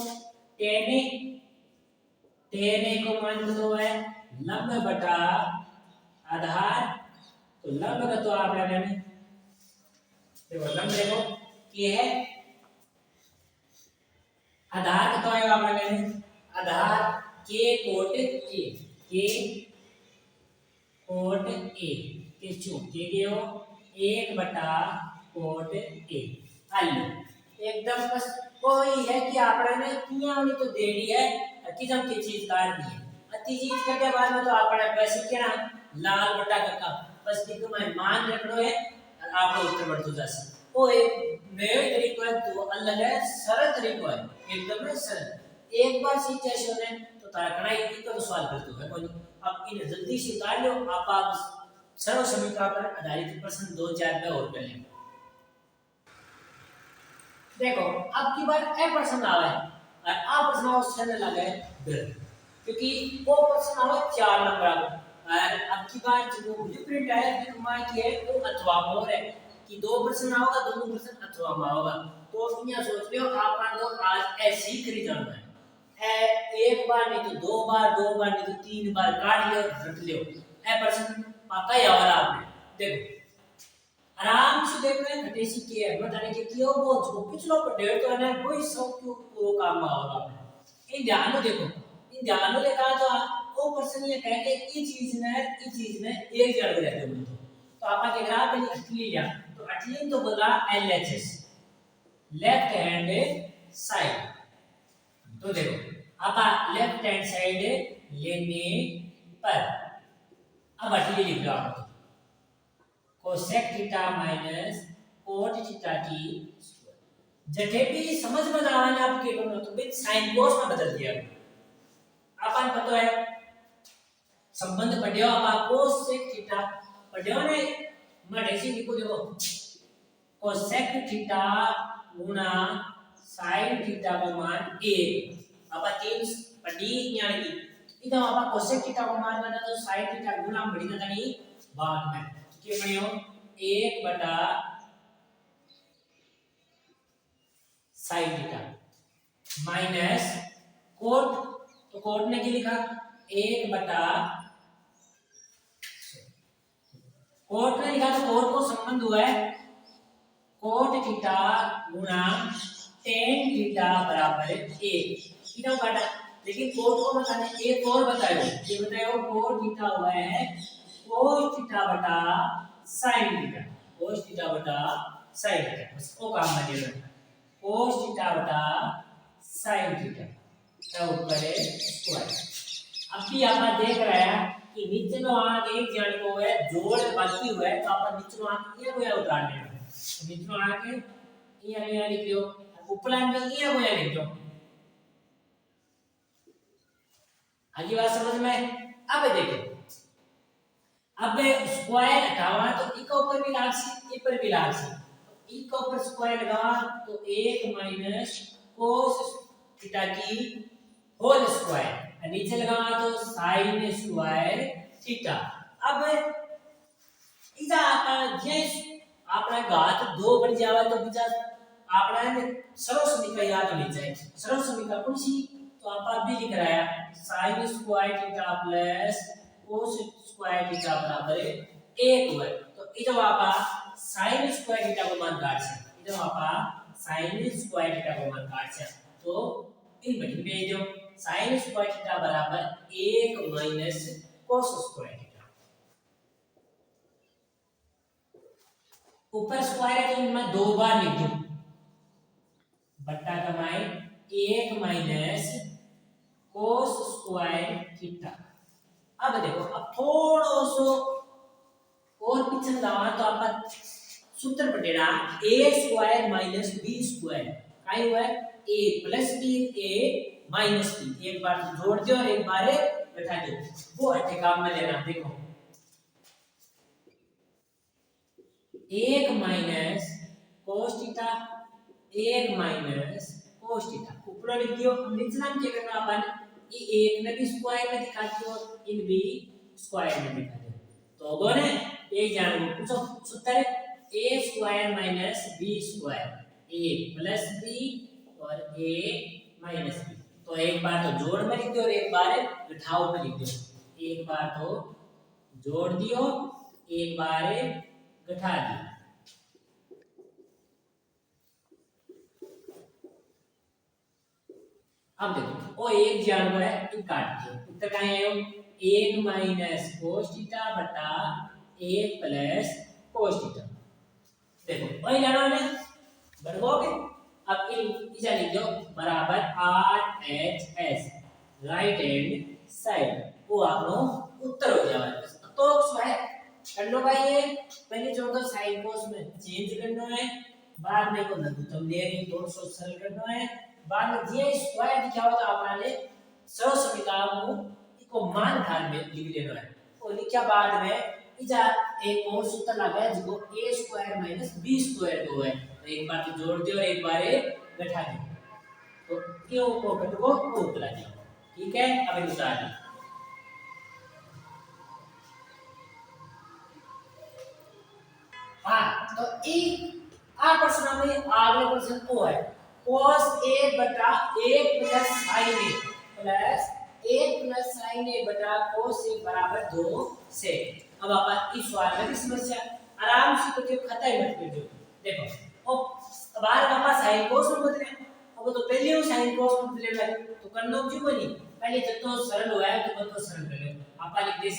[SPEAKER 1] tan a को मान दो है लंब बटा आधार तो लंब का तो आप लगाने देखो लंब देखो ये है आधार का तो है आप लगाने आधार के कोट ए के चू के हो 1 बटा कोट ए आलू एकदम बस कोई है कि आपने ने किया नहीं तो दे दी है किस्म की चीज काट दी है अति चीज करने बाद में तो आपने पैसे क्या ना लाल बटा का बस कि मैं मान रखनो है और आप उत्तर बढ़ तो जासे वो एक नया तरीका है तो अलग है सरल तरीका है एकदम सरल एक बार सीख जाए ने तो तारा कना ही तो सवाल करते हो कोई अब इन जल्दी से उतार लो आप सर्व समीकरण पर आधारित प्रश्न 2-4 पे और कर लेंगे। देखो अब की बार ए प्रश्न आवे और आ प्रश्न उससे लगे डर क्योंकि वो प्रश्न आवे 4 नंबर और अब की बार जो ब्लूप्रिंट है फिर माय की है वो अथवा मोर है कि 2 प्रश्न आओगा दोनों प्रश्न अथवा में होगा तो यहाँ सोच लियो आपन तो आज ऐसे ही करी जाना है एक बार नहीं तो 2 बार नहीं तो 3 बार काट लियो रख लियो ए प्रश्न पक्का ही आवाला आपने देखो आराम से देख रहे हैं घटेसी के है बताने के क्यों वो जो पिछलो पर डेढ़ तो है ना कोई सब क्यों वो काम में होगा इन ध्यान में देखो इन ध्यान में देखा तो वो पर्सन ये कह के ये चीज ने एक जड़ रहते हो तो आपका के ग्राफ में अटली लिया तो अटली तो बोला एलएचएस लेफ्ट हैंड साइड तो देखो आप लेफ्ट हैंड साइड लेने पर अब अटली लिख लो आप cosec theta minus cot theta की जटे भी समझ में आवाने आपके को तो बिन साइन कोस में बदल दिया अपन पता है संबंध पढ़ियो आप कोसेक थीटा पढ़ियो ने मैं ऐसे लिखो देखो कोसेक थीटा गुणा साइन थीटा का मान 1 आप 3 पढ़ी यानी इधर आप कोसेक थीटा का मान करना तो साइन थीटा गुणा बड़ी ना नहीं बाद में के बनियो 1 बटा साइन थीटा माइनस कोट तो कोट ने क्या लिखा 1 बटा कोट ने लिखा तो कोट को संबंध हुआ है कोट थीटा गुणा tan थीटा बराबर 1 इतना काटा लेकिन कोट को बताने एक और बताओ ये बताओ कोट थीटा हुआ है cos थीटा बटा sin थीटा cos थीटा बटा sin थीटा बस वो काम में दे रहा cos थीटा बटा sin थीटा का ऊपर है स्क्वायर अब भी आप देख रहे हैं कि नीचे में नीचो आंक एक जान को है जोड़ बाकी हुआ है तो अपन नीचो आंक ये होया उतारने है नीचो आंक ये लिखियो ऊपर आंक ये होया लिखो आगे बात समझ में अब देखो अब स्क्वायर हटावा तो ई का ऊपर भी लागसी ई पर भी लागसी ई का ऊपर स्क्वायर लगा तो 1 माइनस cos थीटा की होल स्क्वायर और नीचे लगा तो sin स्क्वायर थीटा अब इजा आपना घात 2 बढ़ जावे तो बीजा आपना सरल समीकरण याद होनी चाहिए सरल समीकरण कौन सी तो आप भी लिख रहा है sin square theta plus cos square theta बराबर 1 हुआ तो इधर आपा sin स्क्वायर थीटा को मान काट से इधर आपा sin स्क्वायर थीटा को मान काट से तो इन बड़ी भेज दो sin स्क्वायर थीटा बराबर 1 माइनस cos स्क्वायर थीटा ऊपर स्क्वायर है तो मैं दो बार लिख दूं बट्टा कमाए 1 माइनस cos स्क्वायर थीटा अब देखो अब थोड़ो सो और पीछे जावा तो अपन सूत्र पटेड़ा a square minus b square काई हुआ है a plus b a minus b एक बार जोड़ दो और एक बार बैठा दो वो अटे काम में लेना देखो 1 minus cos theta 1 minus cos theta ऊपर लिख दियो नीचे नाम क्या करना अपन ये एक ने भी स्क्वायर में दिखा दियो इन भी स्क्वायर में दिखा दियो तो होगा ना एक जान पूछो सूत्र है a square minus b square a plus b और a माइनस b तो एक बार तो जोड़ में लिख दो और एक बार घटाव में लिख दो एक बार तो जोड़ दियो एक बार घटा दियो अब देखो वो एक जान है इन काट दियो उत्तर कहां आयो 1 माइनस cos थीटा बटा 1 प्लस cos थीटा देखो वही जानो ने बढ़ोगे अब इन इजा लिख दो बराबर RHS राइट हैंड साइड वो आपनो उत्तर हो जावे तो क्या है कर लो भाई ये पहले जोड़ दो sin cos में चेंज करना है बाद में को लघुत्तम ले रही 200 सरल करना है बाद में जे स्क्वायर दिखाओ तो आपने सरल समीकरण को इको मान ढाल में लिख लेना है और लिखा बाद में इजा एक और सूत्र लगा है जिसको a square minus b square को है तो एक बार तो जोड़ दो और एक बार घटा दो तो क्यों को घटको को उत्तर आ जाएगा ठीक है अब निकाल हां तो ई आ प्रश्न में अगले प्रश्न को है cos a बटा 1 plus sin a plus 1 plus sin a बटा cos a बराबर 2 से अब आप इस सवाल में समस्या आराम से करके खाता ही मत कर दो देखो अब बार पापा sin cos में बदले अब तो पहले वो sin cos में बदले तो करना क्यों बनी पहले जब तो सरल हुआ है तो बहुत सरल कर लो आप लिख दे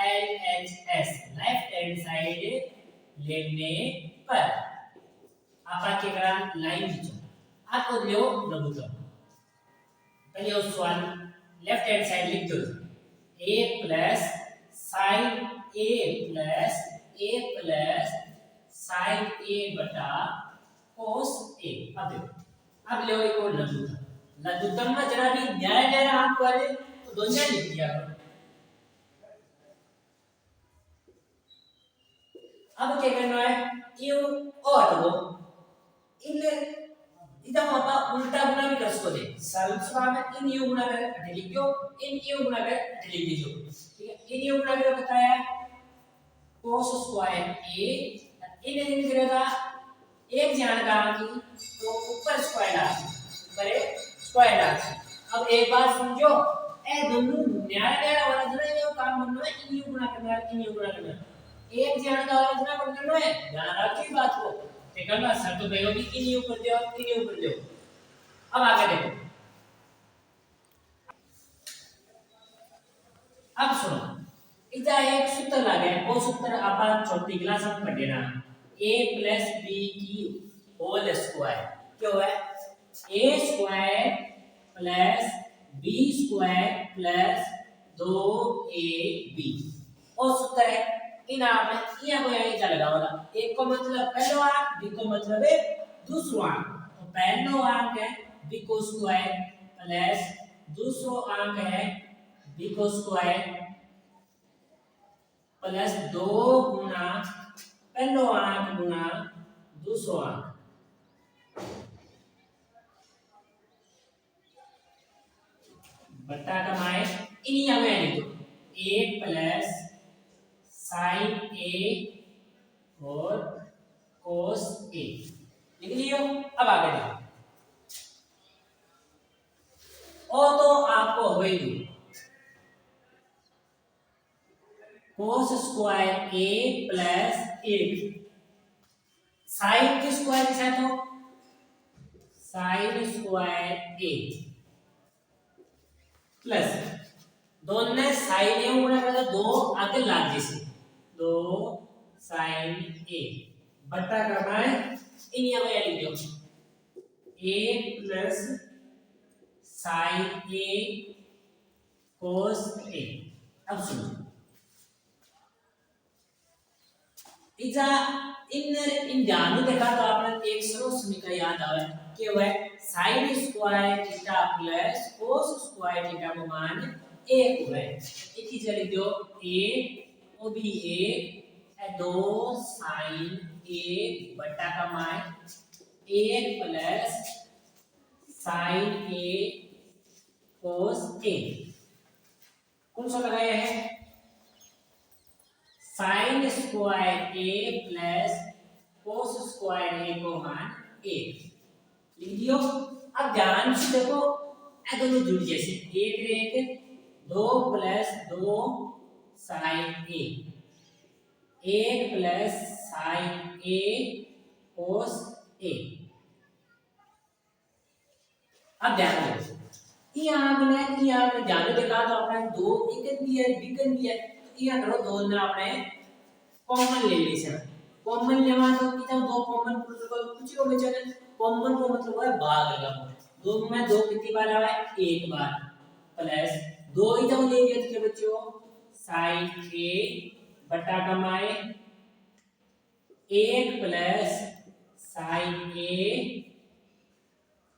[SPEAKER 1] LHS लेफ्ट हैंड साइड लेने पर आप क्या करा लाइन खींचो आपको लो लघुत्तम पहले उस सवाल लेफ्ट हैंड साइड लिख दो a plus sin a plus a plus sin a बटा cos a अब देखो अब लो एक और लघुत्तम में जरा भी न्याय ले रहा आपको वाले तो दोनों लिख दिया अब क्या करना है यू और तो इन इधर आप उल्टा गुना भी कर सकते हैं सरल स्वभाव में इन यू गुना कर अटे लिख दो इन यू गुना कर अटे लिख दीजिए ठीक है इन यू गुना कर बताया cos स्क्वायर a इन करेगा एक जान का कि तो ऊपर स्क्वायर आ ऊपर स्क्वायर आ अब एक बात समझो ए दोनों न्याय वाला जरा ये काम करना है इन यू गुना करना है इन यू गुना करना है एक जान का वाला जरा करना है ध्यान रखिए बात को ठीक है ना सर तो भाइयों भी इन यू कर दो इन यू कर दो अब आगे देखो अब सुनो इधर एक सूत्र लगे वो सूत्र अपन चौथी क्लास में पढ़े ना a प्लस b की होल स्क्वायर क्या है a square plus b square plus 2ab और सूत्र है इन आपने यहाँ को यहाँ इधर लगाओ ना एक को मतलब पहलो आंक बी को मतलब है दूसरो आंक तो पहलो आंक है बी को स्क्वायर प्लस दूसरो आंक है बी को स्क्वायर प्लस 2 गुना पहलो आंक गुना दूसरो आंक बट्टा कमाए इन यहाँ में लिखो a प्लस साइन a और cos a लिख लियो। अब आगे देखो और तो आपको हो ही cos square a plus 1 sine के स्क्वायर के साथ हो साइन स्क्वायर a प्लस दोनों ने साइन ए गुणा करके दो आगे लाग जैसे 2 साइन ए बट्टा करना है इन यहाँ पे लिख दो a plus sign A cos a। अब सुनो इजा इन ध्यान देखा तो आपने एक सरल समीकरण याद आवे कि वह sin square theta plus cos square theta का मान 1 हुआ है। एक ही लिख दो a ओ भी 1 2 sin a बटा का मान 1 plus sin a cos a कौन सा लगाया है sin square a plus cos square a को मान 1 लिख दियो। अब ध्यान से देखो ये दोनों जुड़ जैसे एक 2 plus 2 sin a 1 plus sin a cos a। अब ध्यान दो यहाँ पे ध्यान देखा तो अपने दो इकन भी है बिकन भी है तो यहाँ करो दो ने अपने कॉमन ले ली सर कॉमन लेवा तो इधर दो कॉमन कुछ को बचेगा कॉमन को मतलब है भाग लगाओ दो में दो कितनी बार आया है एक बार प्लस दो इधर ले लिया तो क्या बच्चों sin a बटा कमाए 1 plus sin a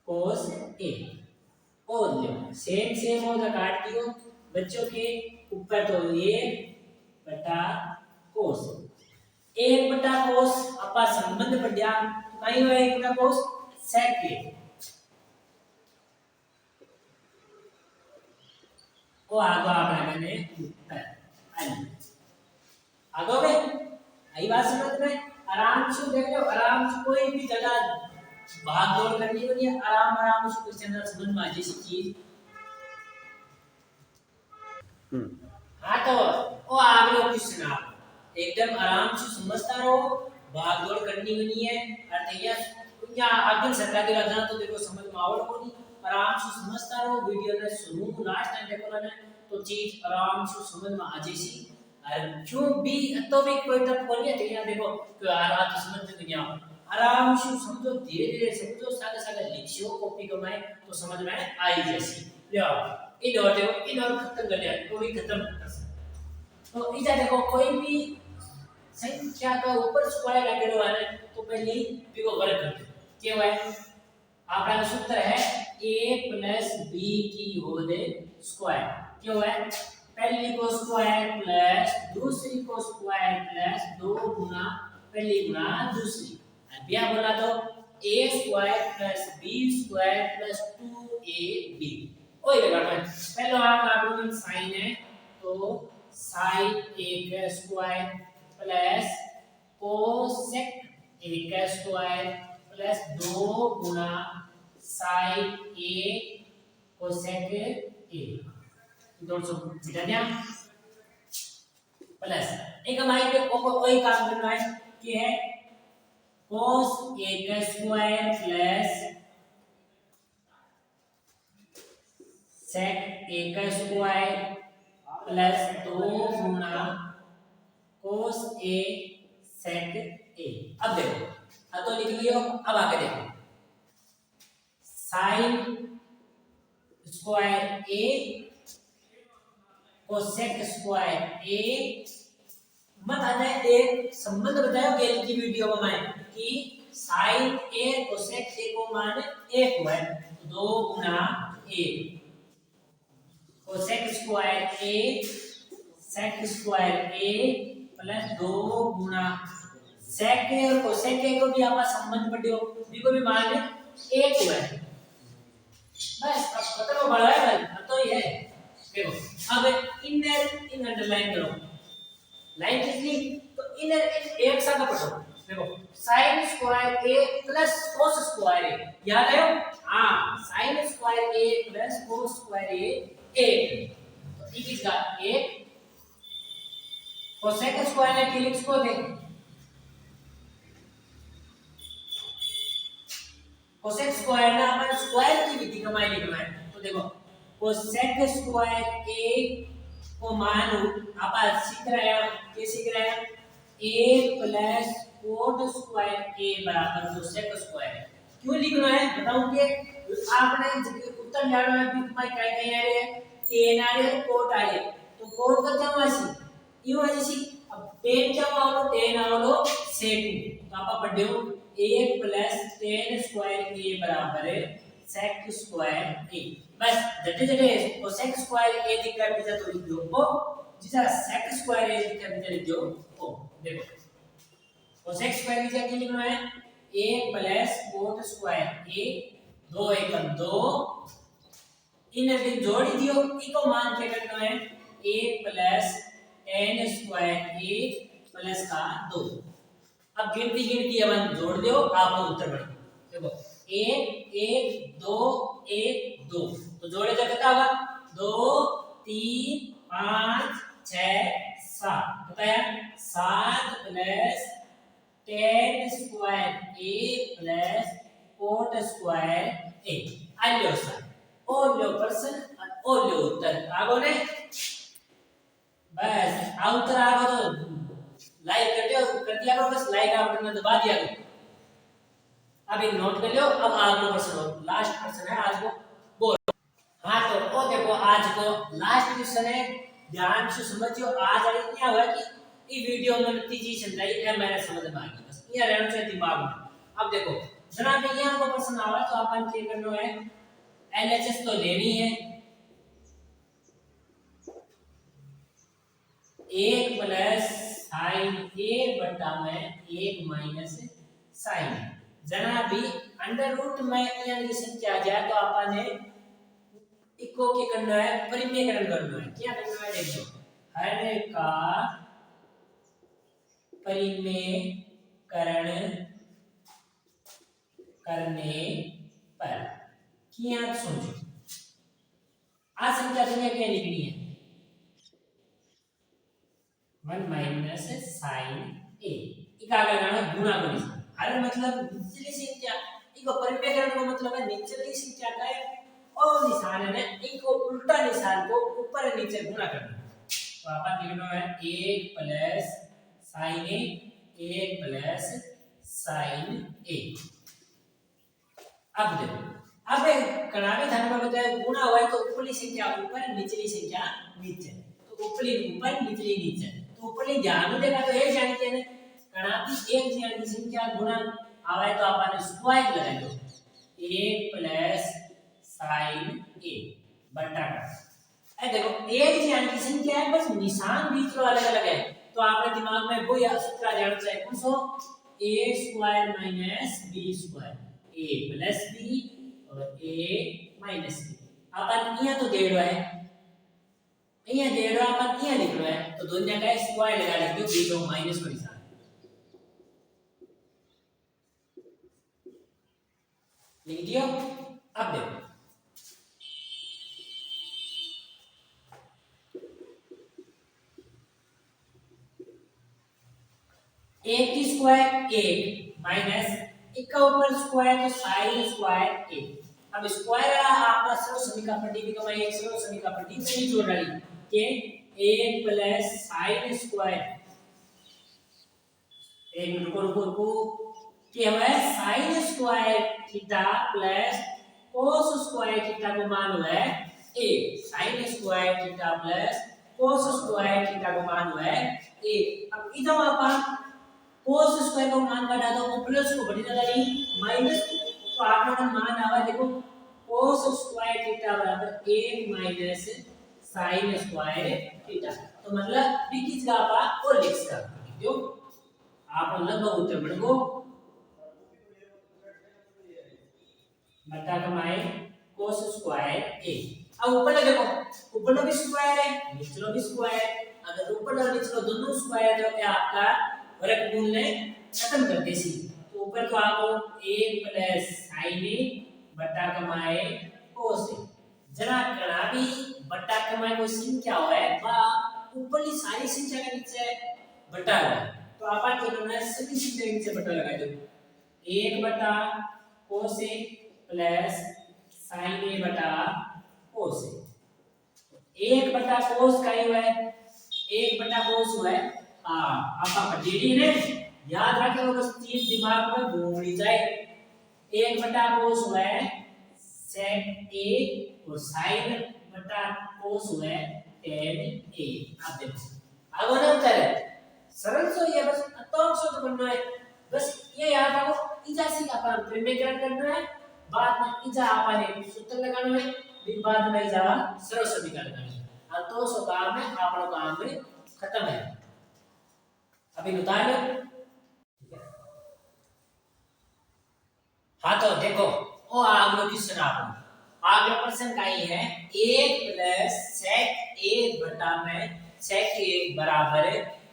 [SPEAKER 1] cos a और लो सेम हो जा काट दियो बच्चों के ऊपर तो ये बटा cos 1 बटा cos अपा संबंध बढ़िया कहीं हुआ 1 बटा cos sec a को आगे आपने मैंने उत्तर आगे में आई बात समझ में आराम से देख लो आराम से कोई भी जगह भाग दौड़ करनी होगी आराम से क्वेश्चन समझ में आ जैसी चीज हाँ तो वो आगे क्वेश्चन आप एकदम आराम से समझता रहो भाग दौड़ करनी होनी है और यहाँ आगे सटा के रखना तो देखो समझ में आवड़ होनी आराम से समझता रहो वीडियो ने शुरू लास्ट टाइम देखो ना तो चीज आराम से समझ में आ जैसी और क्यों भी तो भी कोई तब बोलिए तो यहाँ देखो तो आराम से समझ में नहीं आओ आराम से समझो धीरे समझो सागे लिखियो कॉपी कमाए तो समझ में आई जैसी ले आओ इन और खत्म कर लिया तो भी खत्म कर सकते तो इधर देखो कोई भी संख्या का ऊपर स्क्वायर लगेगा है तो पहले b को वर्ग कर दो क्या है आपका सूत्र है a प्लस b की होल स्क्वायर क्या है पहली को स्क्वायर प्लस दूसरी को स्क्वायर प्लस 2 गुना पहली गुना दूसरी अब क्या बोला तो a square plus b square plus 2ab ओए लगा पहले आपका sin है तो sin a का स्क्वायर प्लस cosec a का square plus 2 Guna sin a cosec a दोनों सब मिटा दिया प्लस एक हमारे पे कोई काम करना है कि है cos a का स्क्वायर प्लस sec a का square plus 2 Guna cos a sec a। अब देखो अब तो लिख लियो अब आगे देखो sin square a cosec square a मत आने एक संबंध बतायो गेल की वीडियो में मैं कि sin a cosec a को मान 1 हुआ है 2 गुना 1 cosec square a sec square a plus 2 Guna sec a और cosec a को भी आप संबंध पढ़ियो भी को भी मान 1 हुआ है बस अब खत्म हो बड़ा है भाई अब तो ये है देखो अब इन अंडरलाइन करो लाइन कितनी तो इनर एक साथ पढ़ो देखो sin square a plus cos square a याद है हां sin square a plus cos square a 1 तो ये किसका 1 cosec स्क्वायर ने किलिक्स को दे cosec स्क्वायर ना अपन स्क्वायर की विधि कमाई लिखना है तो देखो cosec स्क्वायर a को मान आप सीख रहे हैं क्या सीख रहे हैं a plus cot square a बराबर cosec स्क्वायर क्यों लिखना है बताऊंगे आपने उत्तर जाना है कि तुम्हारे क्या क्या आ रहे हैं tan आ रहे हैं cot आ रहे हैं तो cot का क्या वासी यू वासी अब tan क्या वालो tan वालो sec तो आप पढ़ दो a plus tan square a बराबर है sec स्क्वायर a बस जटे जटे cosec स्क्वायर a दिख रहा है पिता तो लिख दो ओ जिसा sec स्क्वायर a दिख रहा है पिता लिख दो ओ देखो cosec स्क्वायर की जगह लिखना है a plus cot square a 2 एकम 2 इन्हें भी जोड़ी दियो इको मान के करना है a plus tan square a plus का 2 अब गिनती अपन जोड़ दो आपको उत्तर बढ़ देखो 1 1 2 1 2 तो जोड़े तो कितना होगा 2 3 5 6 7 बताया 7 plus tan square a plus cot square a आइलो सर और लो प्रश्न और लो उत्तर आगो ने बस आ उत्तर आगो तो लाइक कर दिया करो बस लाइक का बटन दबा दिया करो अब एक नोट कर लो अब आज का प्रश्न लास्ट प्रश्न है आज को बोल हाँ तो ओ देखो आज को लास्ट क्वेश्चन है ध्यान से समझियो आज वाली क्या हुआ कि ये वीडियो में इतनी चीज समझाई है मेरे समझ में आ गई बस ये रहना चाहिए दिमाग में अब देखो जनाब यहाँ को प्रश्न आवा तो अपन क्या करना है एलएचएस तो लेनी है 1 प्लस sin a बटा में 1 माइनस sin जना भी अंडर रूट में यानी की संख्या आ जाए तो आपने इको के करना है परिमेयकरण करना है क्या करना है देखो हर का परिमेयकरण करने पर क्या सोचो आ संख्या तुम्हें क्या लिखनी है 1 माइनस sin a इका करना गुणा को निशान हर मतलब निचली संख्या इको परिमेयकरण का मतलब है निचली संख्या का और निशान है इको उल्टा निशान को ऊपर नीचे गुणा करना तो अपन लिखना है 1 plus sin a 1 plus sin a अब देखो अब कणावे धन में बताया गुणा हुआ है तो ऊपरी संख्या ऊपर निचली संख्या नीचे तो ऊपरी ऊपर निचली नीचे तो ऊपरी ध्यान में देखा तो एक जानी चाहिए कणाती एक जानी की संख्या गुणा आवे तो अपन स्क्वायर लगा दो 1 प्लस sin a बटा ए देखो एक जानी की संख्या है बस निशान बीच में अलग अलग है तो आपने दिमाग में वो या सूत्र जानना चाहिए कौन सा a square minus b square a plus b और a माइनस b अपन यहाँ तो दे रहा है यहाँ दे रहा अपन यहाँ लिख रहा है तो दोनों का स्क्वायर लगा लिख दो बीच में माइनस का निशान लिख दिया अब देखो एक की स्क्वायर एक माइनस एक का ऊपर स्क्वायर तो sin स्क्वायर एक अब स्क्वायर आपका सर्व समीकरण पर डी का एक सर्व समीकरण पर डी से जोड़ डाली के 1 प्लस sin स्क्वायर एक मिनट रुको कि हमें sin square theta plus cos square theta को मान हुआ है 1 sin square theta plus cos square theta को मान हुआ है 1 अब इधर आप cos स्क्वायर का मान काटा तो प्लस को बढ़ी जाता नहीं माइनस तो आपका का मान आवा देखो cos स्क्वायर थीटा बराबर 1 माइनस sin स्क्वायर थीटा तो मतलब बी की जगह आप और लिख सकते क्यों आप लगभग उत्तर बढ़ो बटा कमाए cos स्क्वायर a अब ऊपर का देखो ऊपर का भी स्क्वायर है नीचे का भी स्क्वायर अगर ऊपर और नीचे का दोनों स्क्वायर तो क्या आपका वर्गमूल ने खत्म कर देसी तो ऊपर तो आपको a sin a बटा कमाए cos a जरा कणा भी बटा कमाए को sin क्या हुआ है बा ऊपरली सारी संख्या के नीचे बटा है तो आप क्या करना है सभी संख्या के नीचे बटा लगा दो 1 बटा cos a plus sin a बटा cos a 1 बटा cos का ही हुआ है 1 बटा cos हुआ है आपका डीडी ने याद रखे वो बस चीज दिमाग में घूमनी चाहिए 1 बटा cos हुआ है sec a और sin बटा cos हुआ है tan a आप देखो आगे ना उत्तर है सरल सो ये बस अतों सो तो बनना है बस ये याद रखो इजा से अपन प्रीमिग्रेट करना है बाद में इजा आपने सूत्र लगाना है फिर बाद में इजा सरल समीकरण करना है और तो सो काम है आपनो काम में खत्म है अभी उतार लो हां तो देखो ओ आगे क्वेश्चन आगे प्रश्न का ही है 1 प्लस sec 1 बटा में sec 1 बराबर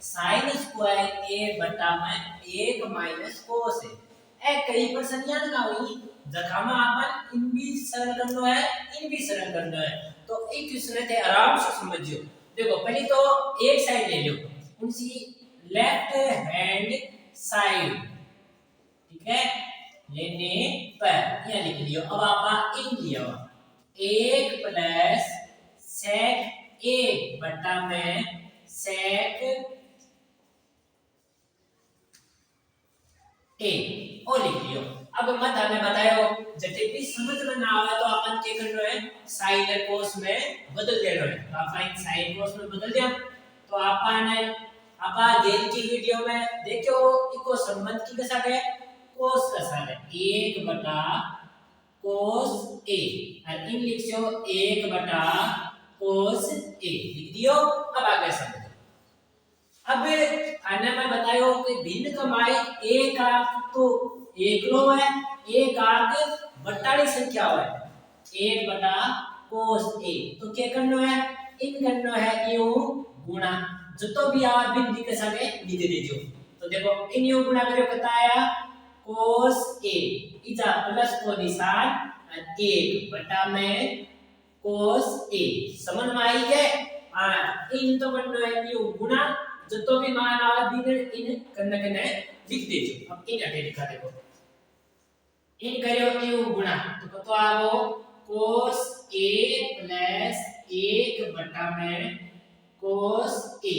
[SPEAKER 1] sin स्क्वायर a बटा में 1 माइनस cos ए कई प्रश्न याद ना हुई जखामा अपन इन भी सरल करनो है इन भी सरल करनो है तो एक क्वेश्चन थे आराम से समझियो देखो पहले तो एक साइड ले लो उनकी लेफ्ट हैंड साइड ठीक है लेने पर यहां लिख लियो अब आप इन लियो 1 प्लस sec 1 बटा में sec a और लिख लियो अब मत हमें बताओ जब भी समझ में ना आवे तो अपन क्या करना है sin और cos में बदल देना है तो अपन sin cos में बदल दिया तो अपन आपा गेल की वीडियो में देखो इको संबंध की कैसा है cos कैसा है 1 बटा cos a और इन लिखियो 1 बटा cos a लिख दियो अब आगे समझो अब खाने में बतायो कि भिन्न कमाई एक आंक तो एक लो है एक आंक बटाड़ी संख्या है 1 बटा cos a तो क्या करना है इन करना है यूं गुणा जो तो भी आवा भिन्न लिख सके लिख दीजिए तो देखो इन यूं गुणा करो कितना आया cos a इजा प्लस को निशान और 1 बटा में cos a समझ में आई है हां इन तो करना है यूं गुणा जो तो भी मान आवा दिन इन करने के ने लिख दीजिए अब इन अटे लिखा देखो इन करियो यू गुणा तो कतो आवो cos a प्लस 1 बटा में cos a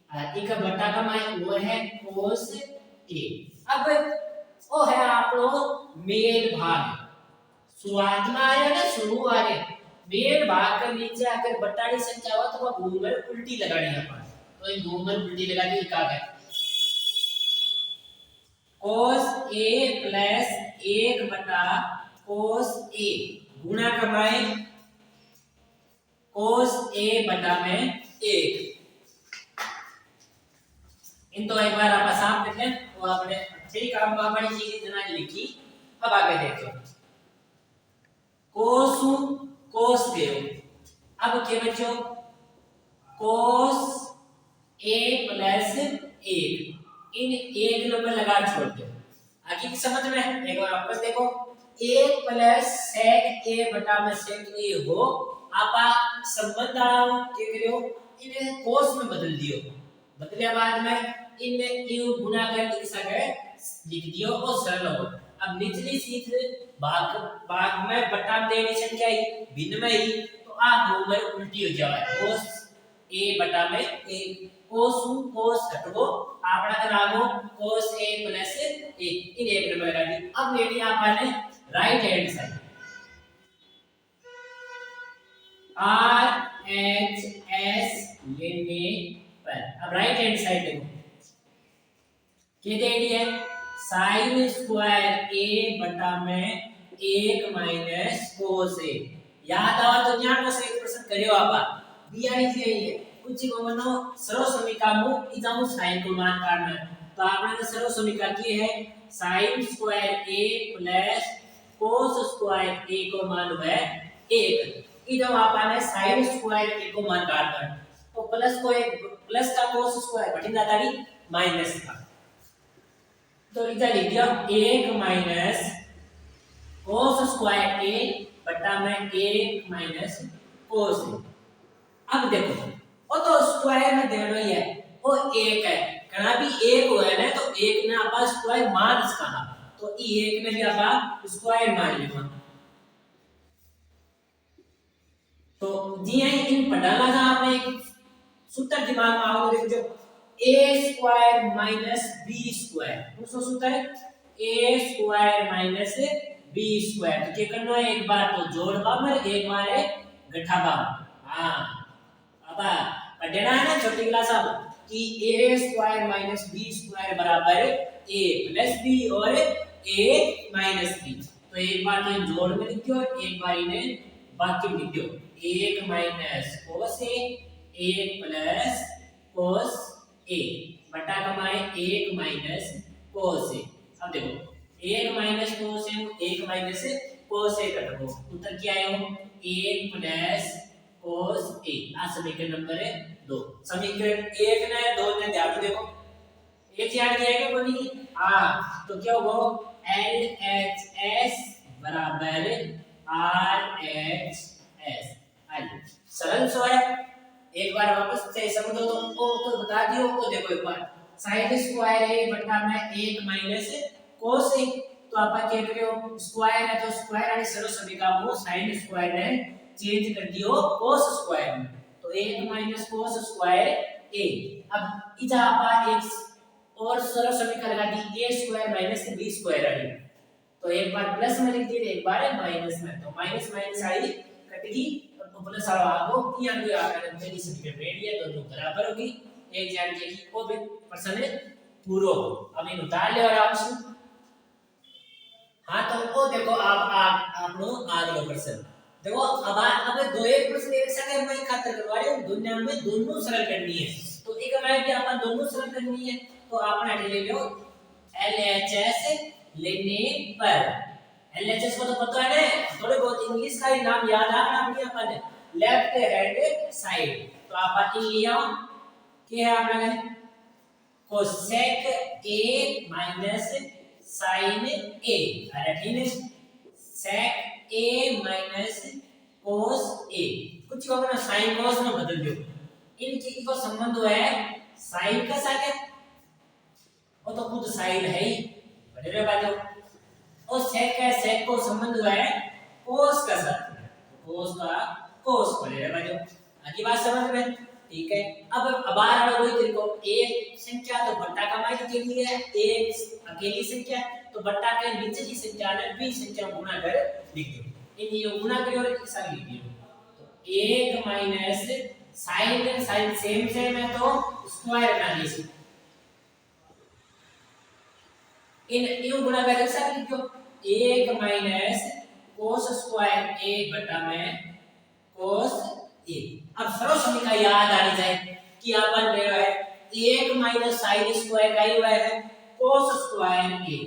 [SPEAKER 1] और एक बटा का मान वो है cos a अब वो है आपनो मेन भाग शुरुआत में आया ना शुरू आ रहे मेन भाग के नीचे अगर बटाड़ी संख्या हो तो वो घूमर उल्टी लगानी है अपन तो इन घूमर उल्टी लगा के क्या है cos a प्लस 1 बटा cos a गुणा कमाए cos a बटा में 1 इन तो एक बार आप साफ कर लें तो आपने अच्छी काम बाबड़ी चीज जना लिखी अब आगे देखो cos गयो अब क्या बच्चों cos a प्लस 1 इन एक नंबर लगा छोड़ दो आगे की समझ में एक बार वापस देखो 1 प्लस sec a बटा में sec a हो आपा संबंध आओ क्या करियो इन्हें cos में बदल दियो बदले बाद में इन यू गुणा कर लिख सके लिख दियो और सरल हो अब निचली सीध भाग में बटा देनी संख्या ही भिन्न में ही तो आ नंबर उल्टी हो जाए cos a बटा में 1 cos हटो आपड़ा करागो cos a प्लस 1 इन एक नंबर लगा दी अब लेनी आपने right hand side R H S लेने पर अब राइट हैंड साइड देखो के देडी है sin स्क्वायर a बटा में 1 माइनस cos a। याद आवा तो न्या को से प्रश्न करियो आपा बियाणी थी है कुछ को मनो सर्व समीकरण मु इजामु sin को मान काढना तो आपने सर्व समीकरण की है sin square a plus cos square a को मान है 1 इधर आपने sin स्क्वायर a को मान काढना तो प्लस को एक प्लस का cos स्क्वायर बटिंदा तारी माइनस का तो इधर लिख दिया 1 माइनस cos स्क्वायर a बटा में 1 माइनस cos a। अब देखो वो तो स्क्वायर में देनो ही है वो 1 है कना भी 1 हुआ है ना तो 1 ने आपा स्क्वायर मान इसका तो ई 1 ने भी आपा स्क्वायर मान लिया तो जी है इन पढ़ाना था आपने एक सूत्र दिमाग में आओ देखो जो a square minus b square उसको सूत्र है a square minus b square तो क्या करना है एक बार तो जोड़वा में एक बार है घटावा हां अब पढ़ना है ना छोटी क्लास अब कि a square minus b square बराबर a प्लस b और a माइनस b तो एक बार तो जोड़ में लिख दो एक बार इन्हें बाकी में लिख दो 1 minus cos a 1 plus cos a बटा कमाए 1 माइनस cos a। अब देखो 1 minus cos a 1 minus cos a कर दो उत्तर क्या आया 1 प्लस cos a आ समीकरण नंबर 2 समीकरण 1 ने 2 ने ध्यान देखो एक याद किया है बोली हां तो क्या होगा LHS बराबर RHS आइए सरल सो है एक बार वापस से समझो तो बता दियो तो देखो एक बार sin स्क्वायर a बटा में 1 माइनस cos a तो आपा क्या करियो स्क्वायर है तो स्क्वायर वाली सर्व समीकरण को sin स्क्वायर ने चेंज कर दियो cos स्क्वायर में तो 1 माइनस cos स्क्वायर a अब इधर आपा एक और सर्व समीकरण लगा दी a square minus b square वाली तो एक बार प्लस में लिख दी एक बार माइनस में तो माइनस माइनस आई कटेगी तो प्लस आ आगो यहां भी आकर पहली समीकरण रेडी है दोनों बराबर होगी एक जान के की को भी प्रश्न पूरा हो अब इन उतार ले और आप हां तो वो देखो आप लोग अगला प्रश्न देखो अब दो एक प्रश्न एक साथ हम खातिर करवा रहे हैं दुनिया में दोनों सरल करनी है तो एक में भी अपन दोनों सरल करनी है तो आपने ले लो LHS लेने पर LHS को तो पता है ना थोड़े बहुत इंग्लिश का ही नाम याद रखना बढ़िया अपन लेफ्ट हैंड साइड तो आप इन लिया क्या है आपने cosec a minus sin a अरे ठीक है sec a minus cos a कुछ को अपना sin cos में बदल दो इनकी को संबंध है sin का साथ है वो तो खुद sin है ही बड़े रे बाजू और sec है sec को संबंध है cos का साथ cos का cos बड़े रे बाजू आगे बात समझ में ठीक है अब बाहर वाला वही तरीको एक संख्या तो बट्टा का मान के लिए एक अकेली संख्या तो बट्टा के नीचे की संख्या ने भी संख्या गुणा कर लिख दो इन ये गुणा करियो और एक साथ लिख दियो तो 1 माइनस sin सेम है तो स्क्वायर ना लीजिए इन यू गुणा कर एक साथ लिख दो 1 माइनस cos स्क्वायर a बटा में cos a अब सर्व समीकरण याद आनी चाहिए कि अपन ले रहा है 1 माइनस sin स्क्वायर का ही हुआ है cos स्क्वायर a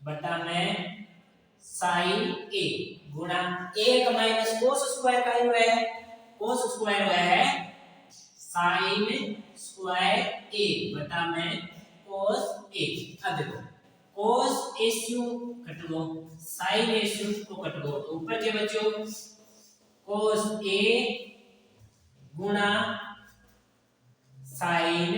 [SPEAKER 1] बटा में sin a गुणा 1 माइनस cos स्क्वायर का ही हुआ है cos स्क्वायर हुआ है sin स्क्वायर a बटा में cos a अब देखो cos a कट दो sin a को कट दो तो ऊपर क्या बच्चों cos a गुणा sin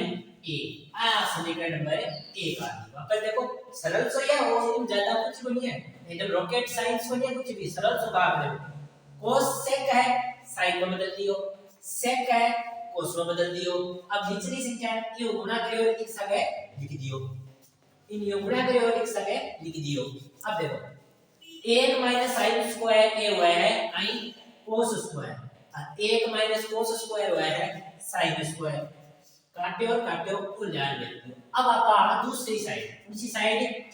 [SPEAKER 1] a आ समीकरण नंबर 1 आ गया वापस देखो सरल सो या वो ज्यादा कुछ नहीं है एकदम रॉकेट साइंस को नहीं कुछ भी सरल सो का आपने cos sec है sin को बदल दियो sec है cos को बदल दियो अब निचली संख्या ये गुणा करियो एक संग लिख दियो इन ये गुणा करियो एक संग लिख दियो अब देखो 1 माइनस sin स्क्वायर a हुआ है cos square 1 minus cos square हुआ है sin स्क्वायर काट्यो को ध्यान में। अब आप दूसरी साइड, दूसरी साइड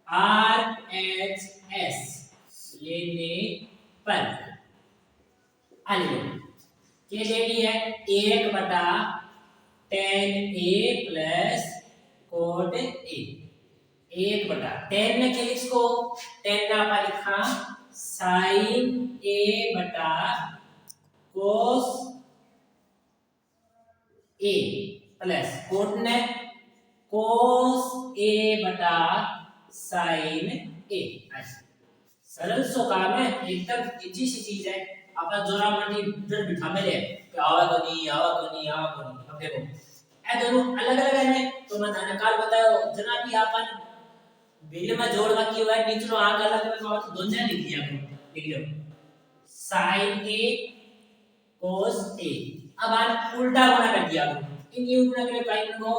[SPEAKER 1] आर एच एस लेने पर ये ले ली है 1/10a प्लस कोट ए। 1/10 में क्या इसको 10 ना आपा लिखा साइन ए बटा कोस ए प्लस कोट ने कोस ए बटा साइन ए। सरल सो काम है, एकदम इजी सी चीज है। अपन जोरा मंडी डर बिठा में ले कि आवा को नहीं अब देखो ए दोनों अलग अलग है तो मैं थाने काल बताओ जना भी अपन बिल में जोड़ बाकी हुआ है नीचे आग अलग अलग हुआ तो दोनों लिख दिया लिख लो sin a cos a। अब आप उल्टा गुणा कर दिया इन यू गुणा करे पाई को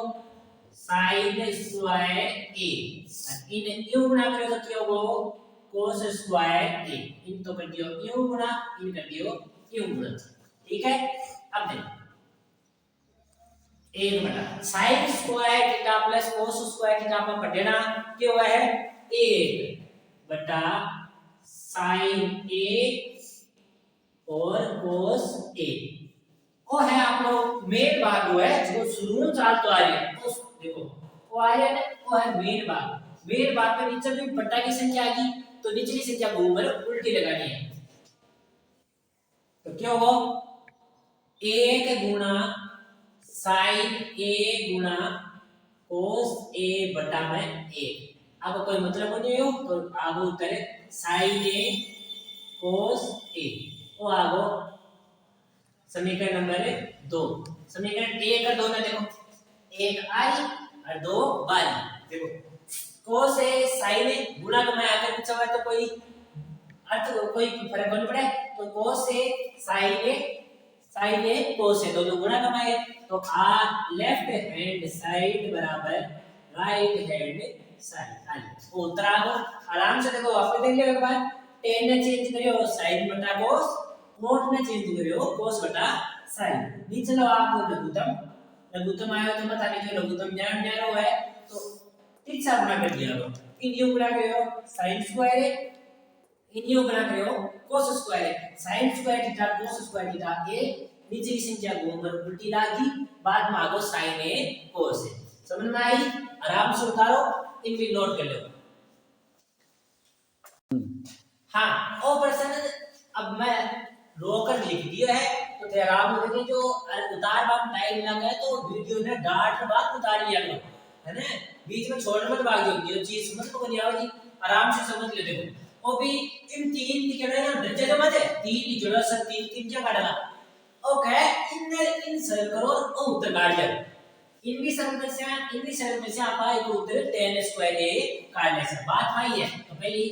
[SPEAKER 1] sin square a in you गुणा करे तो क्या होगा cos स्क्वायर a। इन तो कर दियो यू गुणा इन कर दियो यू गुणा। ठीक है अब देखो 1 sin square theta plus cos square theta पर पढ़ना क्या हुआ है 1 sin a और cos a। वो है आप लोग मेन भाग हुआ है जो शुरू में चाल तो आ रही है तो देखो वो आ रहा है वो है मेन भाग के नीचे भी बट्टा की संख्या आ गई तो निचली संख्या घूम कर उल्टी लगानी है तो क्या होगा 1 गुणा sin a गुणा cos a बटा में 1। अब कोई मतलब नहीं हो तो आगे उत्तर है sin a cos a। वो आगो समीकरण नंबर 2। समीकरण 1 और 2 में देखो 1 आई और 2 बाई। देखो cos a sin a गुणा को मैं आगे पूछा हुआ तो कोई अर्थ कोई फर्क नहीं पड़े तो cos a sin a cos a तो जो गुणा कमाए तो आ लेफ्ट हैंड साइड बराबर राइट हैंड साइड। वो उत्तर आगो आराम से देखो आपने देख लिया एक बार 10 ने चेंज करियो sin बटा cos कोट ने चेंज करियो cos बटा sin। नीचे लो आपको लघुत्तम आया तो बता लीजिए लघुत्तम ज्ञान न्यारो है तो ठीक सा गुणा कर दिया इन यू गुणा करियो sin स्क्वायर है इन यू गुणा करियो cos स्क्वायर है sin square theta cos square theta ए नीचे की संख्या घूमकर उल्टी लागी बाद में आगो sin a cos a। समझ में आई आराम से उतारो इन भी नोट कर लो। हाँ ओ प्रश्न अब मैं रोकर लिख दिया है तो थे आराम से देखिए जो उतार बात टाइम लगा तो वीडियो ने डांट बात उतार लिया करो है ना बीच में छोड़ने मत भाग जाओ जो चीज समझ को नहीं आवेगी आराम से समझ ले। देखो वो भी इन 3 लिख रहे हैं ढच्चे तो मत है 3 लिख लो सर 3 क्या काटना ओके इन सर करो और उत्तर काट जाओ इनकी समस्या आप को उत्तर 10 स्क्वायर ए काटने से बात आई है तो पहली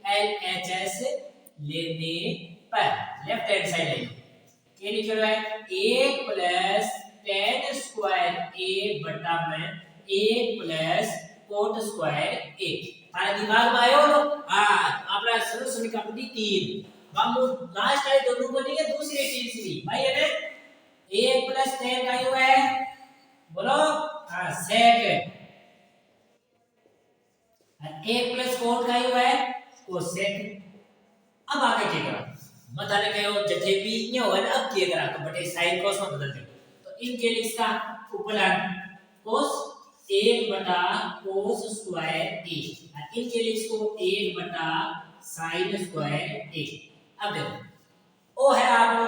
[SPEAKER 1] LHS लेने पर लेफ्ट हैंड साइड है क्या लिख रहा है 1 प्लस 10 स्क्वायर a बटा में 1 प्लस कोट स्क्वायर a। तारा दिमाग में आयो लो हां आपला सरल समीकरण 3 बाबू लास्ट है दोनों को नहीं है दूसरी तीसरी भाई है ना 1 प्लस 10 का हुआ है बोलो हां सेक 1 प्लस कोट का हुआ है कोसेक। अब आगे क्या करा बताने के हो जैसे भी ये हो ना अब क्या करा तो बटे साइन कोस में बदल दे तो इनके लिए इसका उपलन कोस 1 बटा कोस स्क्वायर a इनके लिए इसको 1 बटा साइन स्क्वायर a। अब देखो वो है आपका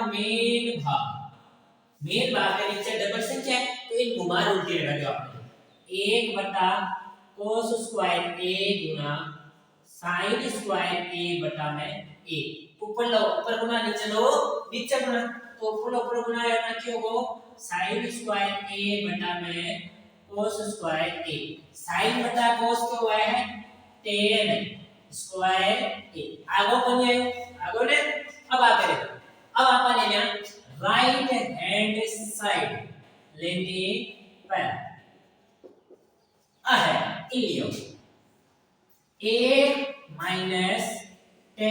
[SPEAKER 1] मेन भाग के नीचे डबल संख्या है तो इन घुमा उल्टी लगा दो आपने 1 बटा cos square a Guna sin square a बटा में a। ऊपर लो ऊपर गुना नीचे लो नीचे गुना तो ऊपर गुना है क्या होगा sin स्क्वायर a बटा में cos स्क्वायर a। sin बटा cos क्या हुआ है 10 स्क्वायर a। आगो कौन है आगो ने अब आते हैं अब आपा ले लिया राइट हैंड साइड लेने पर है इलियो 1 माइनस 10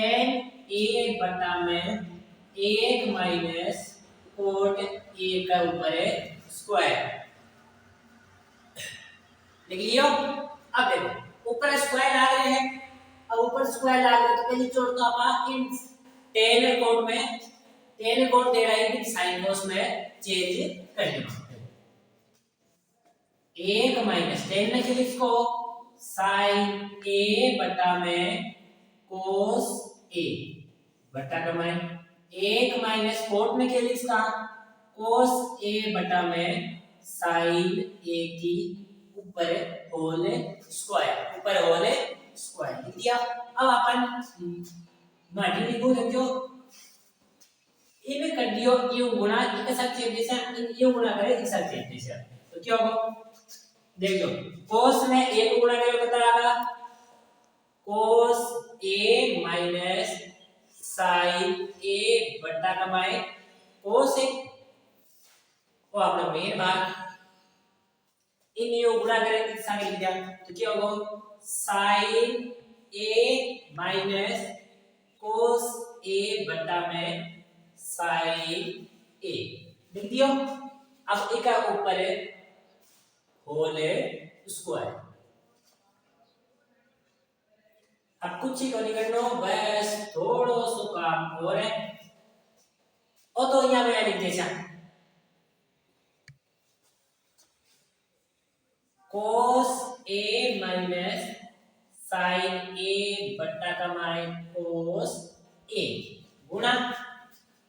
[SPEAKER 1] a बटा में 1 माइनस कोट a का ऊपर है स्क्वायर लिख लियो। अब देखो ऊपर स्क्वायर आ रहे हैं, अब ऊपर स्क्वायर आ गए तो पहली चोट तो आप इन टेलर कोड में टेलर कोड दे रहा है कि साइन कोस में चेंज कर देना। एक माइनस टेन में चलिए इसको साइन ए बटा में कोस ए बटा का माइन एक माइनस कोट में क्या इसका कोस ए बटा में साइन ए की ऊपर होल स्क्वायर लिख दिया। अब अपन माटी लिखो देखो इन कर दियो ये गुणा एक साथ चेंज जैसे इन ये गुणा करे एक साथ चेंज जैसे तो क्या होगा देखो कोस में ए को गुणा करें बताएगा कोस ए माइनस साइन ए बटा का माइन कोस ए वो अपना मेन भाग इन ये गुणा करें एक साथ लिख दिया तो क्या होगा साइन ए माइनस कोस ए बटा में साइन ए लिख दियो। अब एक ऊपर है होल स्क्वायर। अब कुछ ही नहीं करना बस थोड़ो सो काम और है और तो यहाँ पे लिख देचा cos a minus sin a बटा का माइन cos a गुणा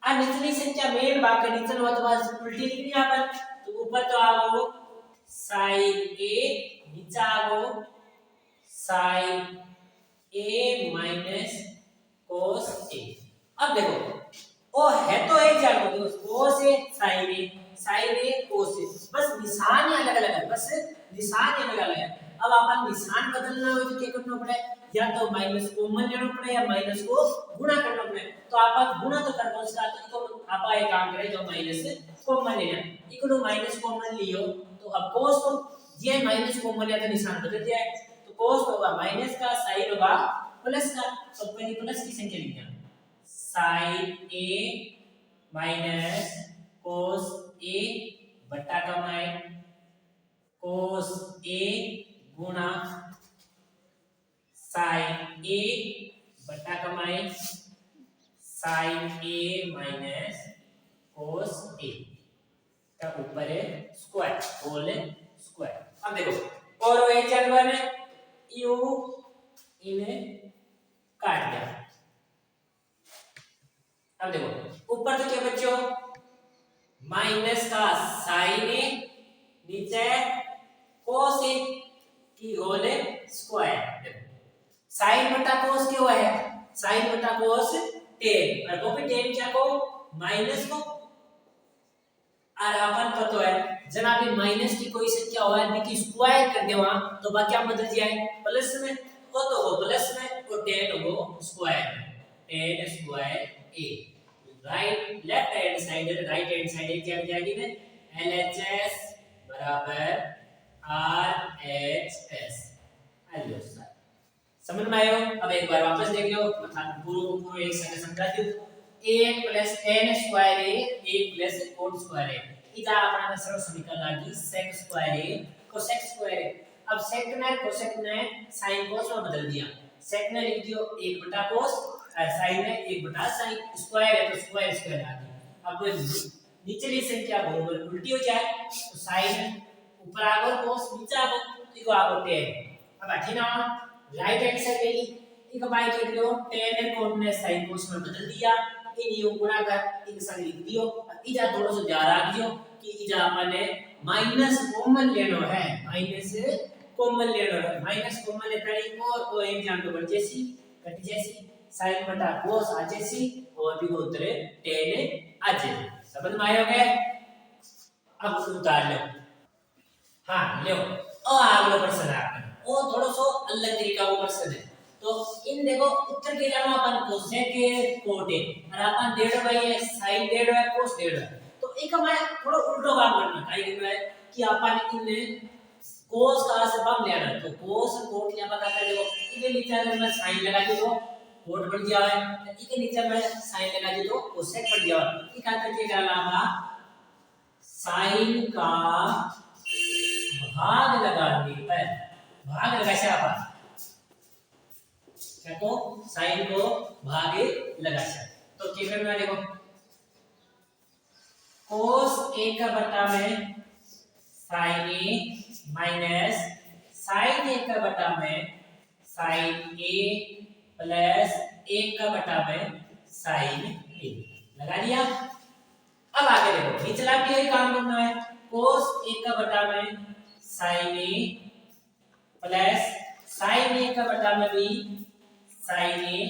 [SPEAKER 1] आ निचली संख्या मेन भाग का नीचे होता बस उल्टी लिखनी है अपन तो ऊपर तो आओ sin a नीचे आओ sin a minus cos a। अब देखो ओ है तो एक जानो दोस्त cos a sin a cos a बस निशान ही अलग अलग है बस निशान ही अलग अलग है। अब अपन निशान बदलना हो तो क्या करना पड़े या तो माइनस कॉमन लेना पड़े या माइनस को गुणा करना पड़े तो आप गुणा तो कर दो उसका तो आप एक काम करें जो माइनस कॉमन लेना इको माइनस कॉमन लियो तो अब cos तो ये माइनस कॉमन लिया तो निशान बदल जाए तो cos होगा माइनस का sin होगा प्लस का तो पहले प्लस की संख्या लिखना sin a minus cos a बटा का माइन cos a गुणा sin a बटा का mine sin a minus cos a का ऊपर है स्क्वायर होल स्क्वायर। अब देखो और एक चल बने यू इन्हें काट दिया। अब देखो ऊपर तो क्या बच्चों माइनस का साइन ए नीचे कोस ए की होल स्क्वायर। देखो साइन बटा कोस क्यों है साइन बटा कोस टेन और वो भी टेन क्या को माइनस को और अपन पता है जनाब माइनस की कोई संख्या हो है कि स्क्वायर कर दे वहां तो बाकी क्या बदल जाए प्लस में वो तो हो प्लस में और टेन हो square tan square a right left hand side right hand side क्या जाएगी ना LHS बराबर RHS हेलो सर समझ में आयो। अब एक बार वापस देख लो पूरा एक संग समझा दो a plus n square a plus coat square a इधर अपना सरल समीकरण आ गई sec square a cosec square a। अब sec ने cosec ने sin cos में बदल दिया sec ने लिख दियो 1 बटा cos और sin ने 1 बटा sin स्क्वायर है तो स्क्वायर स्क्वायर आ गया। अब निचली संख्या बराबर उल्टी हो जाए तो sin ऊपर आ गया cos नीचे आ गया तो आ गया 10। अब अठी ना राइट हैंड साइड ले ली एक बाय कर लो 10 ने कोट ने sin cos में बदल दिया इन यो गुणा कर एक संग लिख दियो इजा थोड़ा सा ध्यान रखियो कि इजा अपने माइनस कॉमन लेनो है माइनस कॉमन लेनो है माइनस कॉमन लेता है और वो एक जान तो बढ़ जैसी कट जैसी sin बटा cos आ जैसी और भी उतरे 10 आ जैसी समझ में आया क्या। अब उतार लो हां लो और अगला प्रश्न है वो थोड़ा सा अलग तरीका का प्रश्न है तो इन देखो उत्तर के जानो अपन कोसेक कोट है और अपन डेढ़ भाई है sin डेढ़ है cos डेढ़ है तो एक हमें थोड़ा उल्टा काम करना काई करना है कि अपन इन cos का से बम लेना तो cos कोट यहां पर करते देखो इके नीचे में sin लगा दी तो कोट बन जाए इके नीचे में sin लगा दी तो कोसेक बन जाए ये का करके करना हम साइन का भाग लगाने पर, भाग लगाशे आपण क्या को साइन को भागे लगाशे तो क्या करना देखो cos a का बटा में sin a minus sin a का बटा में sin a प्लस 1 का बटा में sin a लगा लिया। अब आगे देखो निचला भी यही काम करना है cos a का बटा में sin a plus sin a का बटा में भी sin a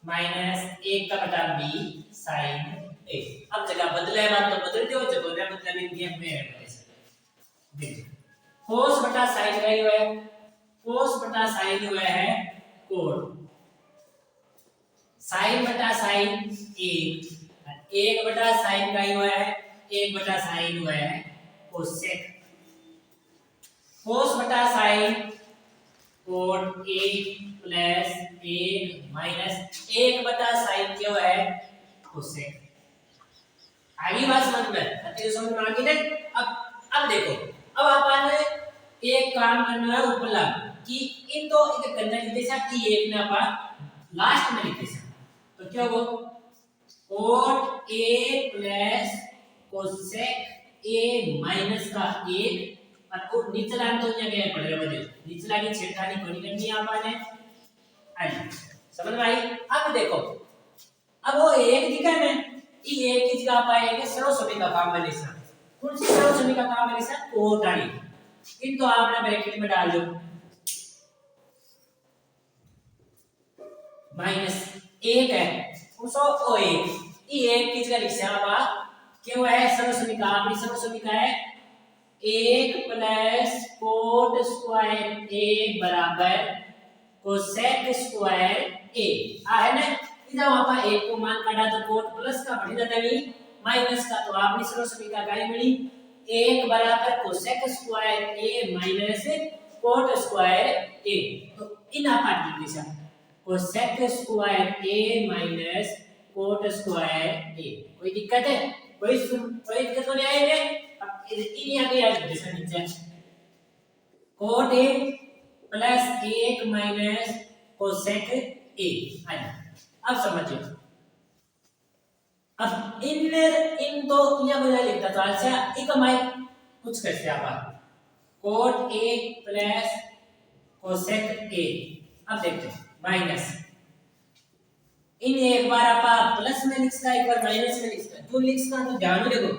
[SPEAKER 1] माइनस 1 का बटा b sin a। अब जगह बदले बात तो बदल दो जगह ने मतलब इन गेम में है देखो cos बटा sin का ही है cos बटा sin हुआ है cot sin बटा sin 1 बटा sin का ही हुआ है 1 बटा sin हुआ है cosec cos बटा sin cot 1 प्लस 1 माइनस 1 बटा sin क्या हुआ है cosec। आगे बात समझ में आती है समझ में आ गई ना। अब देखो अब अपन एक काम करना है ऊपर कि इन तो एक करना लिखते हैं कि एक ने अपन लास्ट में लिखते हैं तो क्या हो cot a plus cosec a minus का 1 और वो निचला तो यहाँ क्या पड़ रहा है निचला की छेड़खानी कोनी करनी है अपन ने समझ में आई। अब देखो अब वो एक दिखा में ये एक की जगह पाएंगे सर्वसमि का काम में लिखना कौन सी सर्वसमि का काम में लिखना cot आनी इनको आपने ब्रैकेट में डाल दो माइनस 1 है उसो ओ 1 ये 1 की जगह लिखते हैं आप क्यों है सर्वसमि का अपनी सर्वसमि का है 1 प्लस cot स्क्वायर a बराबर cosec स्क्वायर a आ है ना इधर वहां पर 1 को मान काटा तो cot प्लस का बढ़ी जाता है माइनस का तो आपनी सर्वसमि का काय मिली 1 बराबर cosec square a minus cot square a तो इन आपा लिख दिशा cosec square a minus cot square a कोई दिक्कत है कोई दिक्कत तो नहीं आई है। अब इन आगे आ दिशा नीचे cot a plus 1 minus cosec a अब समझिए अब इन तो यह बजा लिखता तो अच्छा एक माइ कुछ कैसे आप cot a plus cosec a अब देखते हैं माइनस इन एक बार आप प्लस में लिखता एक बार माइनस में लिखता तो लिखता तो ध्यान देखो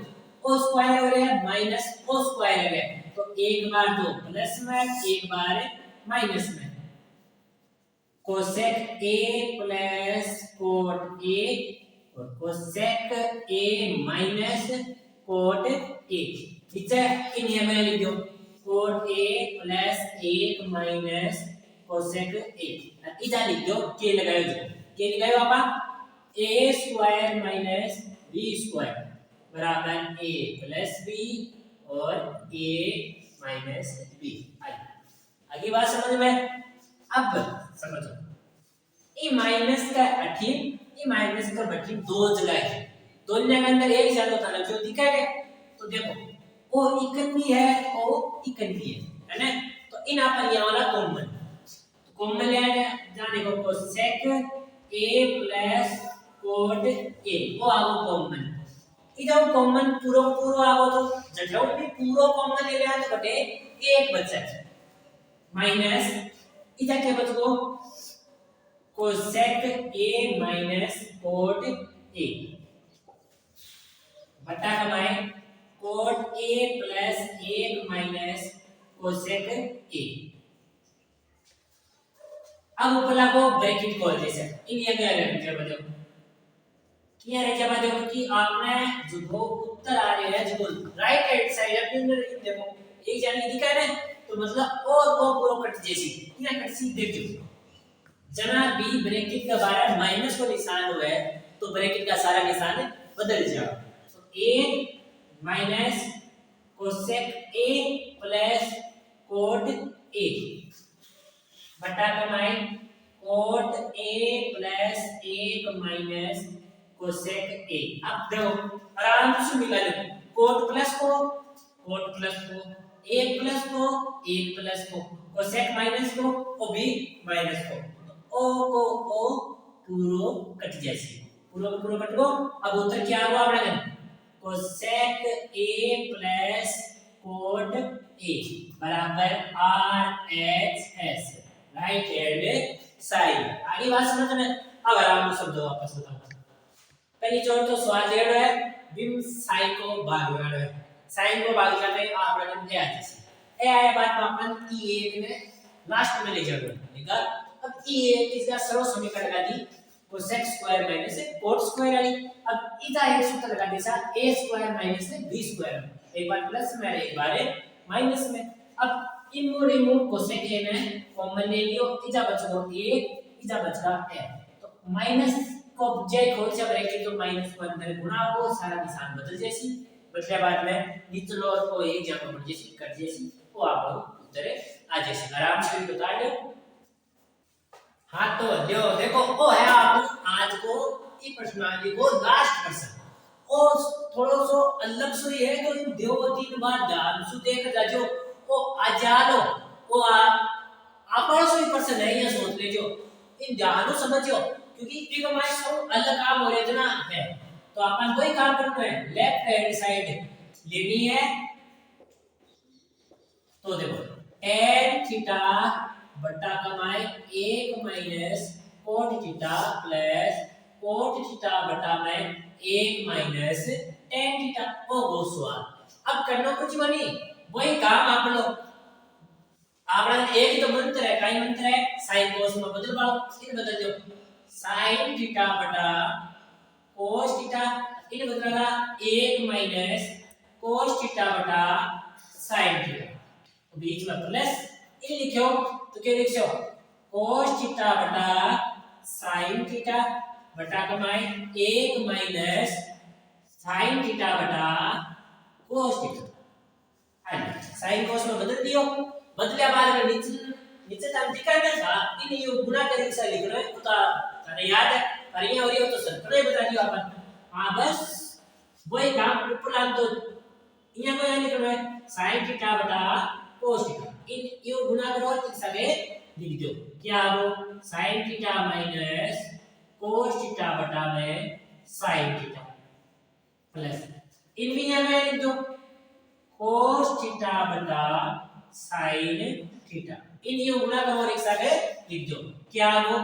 [SPEAKER 1] o स्क्वायर हो रहा है माइनस o स्क्वायर हो गया तो एक बार तो प्लस में एक बार माइनस में cosec a plus cot a और cosec a minus cot a नीचे इन ये मैंने लिख दो cot a plus 1 minus cosec a इधर लिख दो k लगाओ जो k लगाओ आप a square minus b square बराबर a प्लस b और a माइनस b आगे बात समझ में। अब समझो ये माइनस का 18 ये माइनस का 18 दो जगह है दोनों जगह अंदर एक शब्द होता है जो दिखा है तो देखो ओ इकन भी है ओ इकन भी है ना तो इन अपन ये वाला कॉमन तो कॉमन ले आया जाने को cosec a plus cot a वो आगो कॉमन इधर कॉमन पूरा आगो तो जठौ भी पूरा कॉमन ले लिया तो बटे एक बचा माइनस इधर क्या बच गो cosec a minus cot a बटा कमाए cot a plus 1 minus cosec a अब ऊपर लागो ब्रैकेट खोल दे सर इन ये क्या है बताओ क्या है जब देखो कि आपने जो उत्तर आ रहे हैं जो राइट हैंड साइड अपने देखो एक जाने दिखा है ना तो मतलब और वो पूरा कट जैसी क्या कट सी देखो जना बी ब्रैकेट का बाहर माइनस को निशान हुआ है तो ब्रैकेट का सारा निशान बदल जाओ तो a minus cosec a plus cot a बटा कमाए cot a plus 1 minus cosec a अब देखो आराम से मिला लो कोट प्लस को, कोट प्लस को, एक प्लस को, एक प्लस को, कोसेक माइनस को और बी माइनस को, तो ओ पूरो कट जैसे पूरो कट गो। अब उत्तर क्या हुआ अपने कन cosec a plus cot a बराबर R H S right hand side. आगे बात समझ में। अब आराम से शब्दों वापस बताऊंगा। पहली चोट तो स्वाध्याय है बिम साइन को भागवानो है। साइन को भाग जाते हैं आप रकम ए आती है। ए आया बात में अपन e1 ने लास्ट में ले जाओगे लेगा। अब e1 इसका सरल समीकरण लगा दी cosec square minus cot square वाली। अब इधर एक सूत्र लगा दिया a square minus b square, एक बार प्लस में एक बार माइनस में। अब रिमूव कोसेक a में कॉमन ले लियो, इधर बचो a, इधर बचगा a, तो माइनस को जय खोल से ब्रैकेट तो माइनस को अंदर गुणा हो सारा निशान बदल जैसी बदले बाद में निचलो और को एक जगह पर जैसी कट जैसी वो आप उत्तर आ जैसी आराम से बता दो। हाँ तो देखो वो है आप आज को ये प्रश्नावली को लास्ट प्रश्न और थोड़ा सो अलग सो है तो इन देव तीन बार ध्यान से देख जाजो वो आजालो वो आप सो प्रश्न है ये सोच लेजो इन ध्यान समझो क्योंकि एक हमारे सब अलग काम हो रहे ना है तो अपन कोई काम करना है लेफ्ट हैंड साइड लेनी है। तो देखो tan थीटा बटा कमाए 1 minus cot theta plus cot theta बटा में 1 माइनस tan थीटा वो सवाल। अब करना कुछ बनी वही काम आप लोग आपन एक ही तो मंत्र है काई मंत्र है sin cos में बदल पाओ इन बदल दो sin थीटा बटा cos थीटा इन बदलेगा 1 माइनस cos थीटा बटा sin थीटा तो बीच में प्लस इन लिखो तो क्या लिखो cos थीटा बटा sin थीटा बटा कमाए 1 माइनस sin थीटा बटा cos थीटा sin cos में बदल दियो बदले बाद में नीचे तक दिखाना था इन ये गुणा करके से लिख रहे हो तो तने याद है पर ये और ये तो सर बता दियो अपन। हां बस वही काम ऊपर लान तो यहाँ को लिख रहे हैं sin थीटा बटा cos थीटा इन ये गुणा करो तो सके लिख दो क्या हो sin theta minus cos theta बटा में sin थीटा प्लस इन भी यहाँ में लिख दो cos थीटा बटा sin थीटा इन ये गुणा करो एक साथ लिख दो क्या हो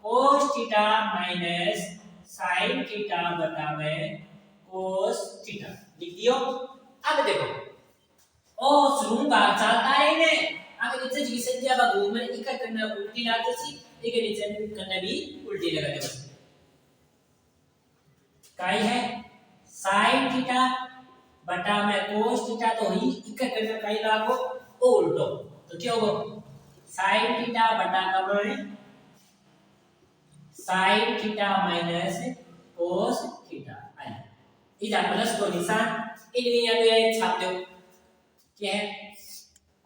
[SPEAKER 1] cos theta minus sin theta बटा में cos थीटा लिख दियो। अब देखो ओ शुरू भाग चलता है ने आगे नीचे जी संख्या का घूम में इका करना उल्टी लाते सी एक नीचे करना भी उल्टी लगा दे बस काई है sin थीटा बटा में cos थीटा तो ही इका करना काई लागो ओ उल्टो तो क्या होगा sin थीटा बटा का में sin theta minus cos theta आई इधर प्लस को निशान इन यहाँ पे छाप दो क्या है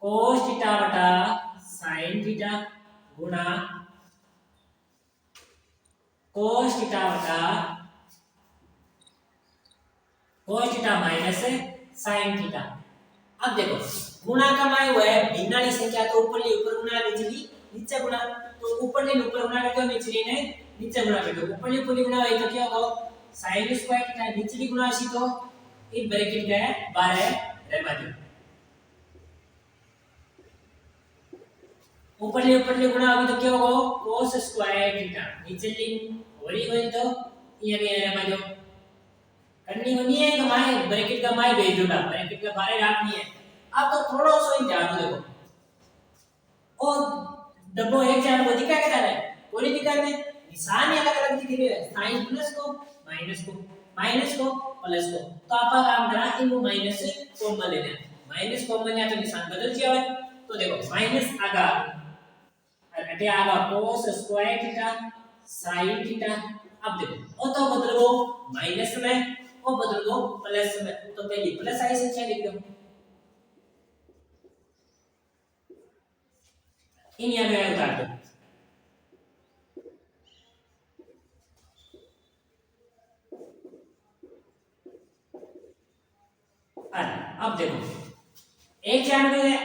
[SPEAKER 1] cos थीटा बटा sin थीटा गुणा cos थीटा बटा cos theta minus sin theta. अब देखो गुणा कमाए हुआ है भिन्न वाली संख्या तो ऊपर गुणा नीचे गुणा तो ऊपर गुणा कर दो निचली ने नीचे गुणा कर दो ऊपर गुणा है तो क्या होगा sin स्क्वायर थीटा निचली गुणा सी तो इन ब्रैकेट का 12 रहवा दो ऊपर गुणा होगी तो क्या होगा cos स्क्वायर थीटा निचली होरी होई तो ये भी रहवा दो करनी होनी है कमाए ब्रैकेट का माय भेज दो ब्रैकेट का बाहर रखनी है। अब तो थोड़ा सा ही ध्यान देखो और डब्बो एक चार को दिखा क्या है कोई दिखा नहीं निशान ही अलग अलग दिख रहे हैं साइन प्लस को माइनस को प्लस को तो आपका काम करा इन माइनस से कॉमन लेना माइनस कॉमन लिया तो निशान बदल जाए तो देखो माइनस आगा अटे आगा cos square theta sin theta. अब देखो ओ तो बदल दो माइनस में ओ बदल दो प्लस में तो पहले प्लस आई संख्या लिख दो इन यहाँ में उतार दो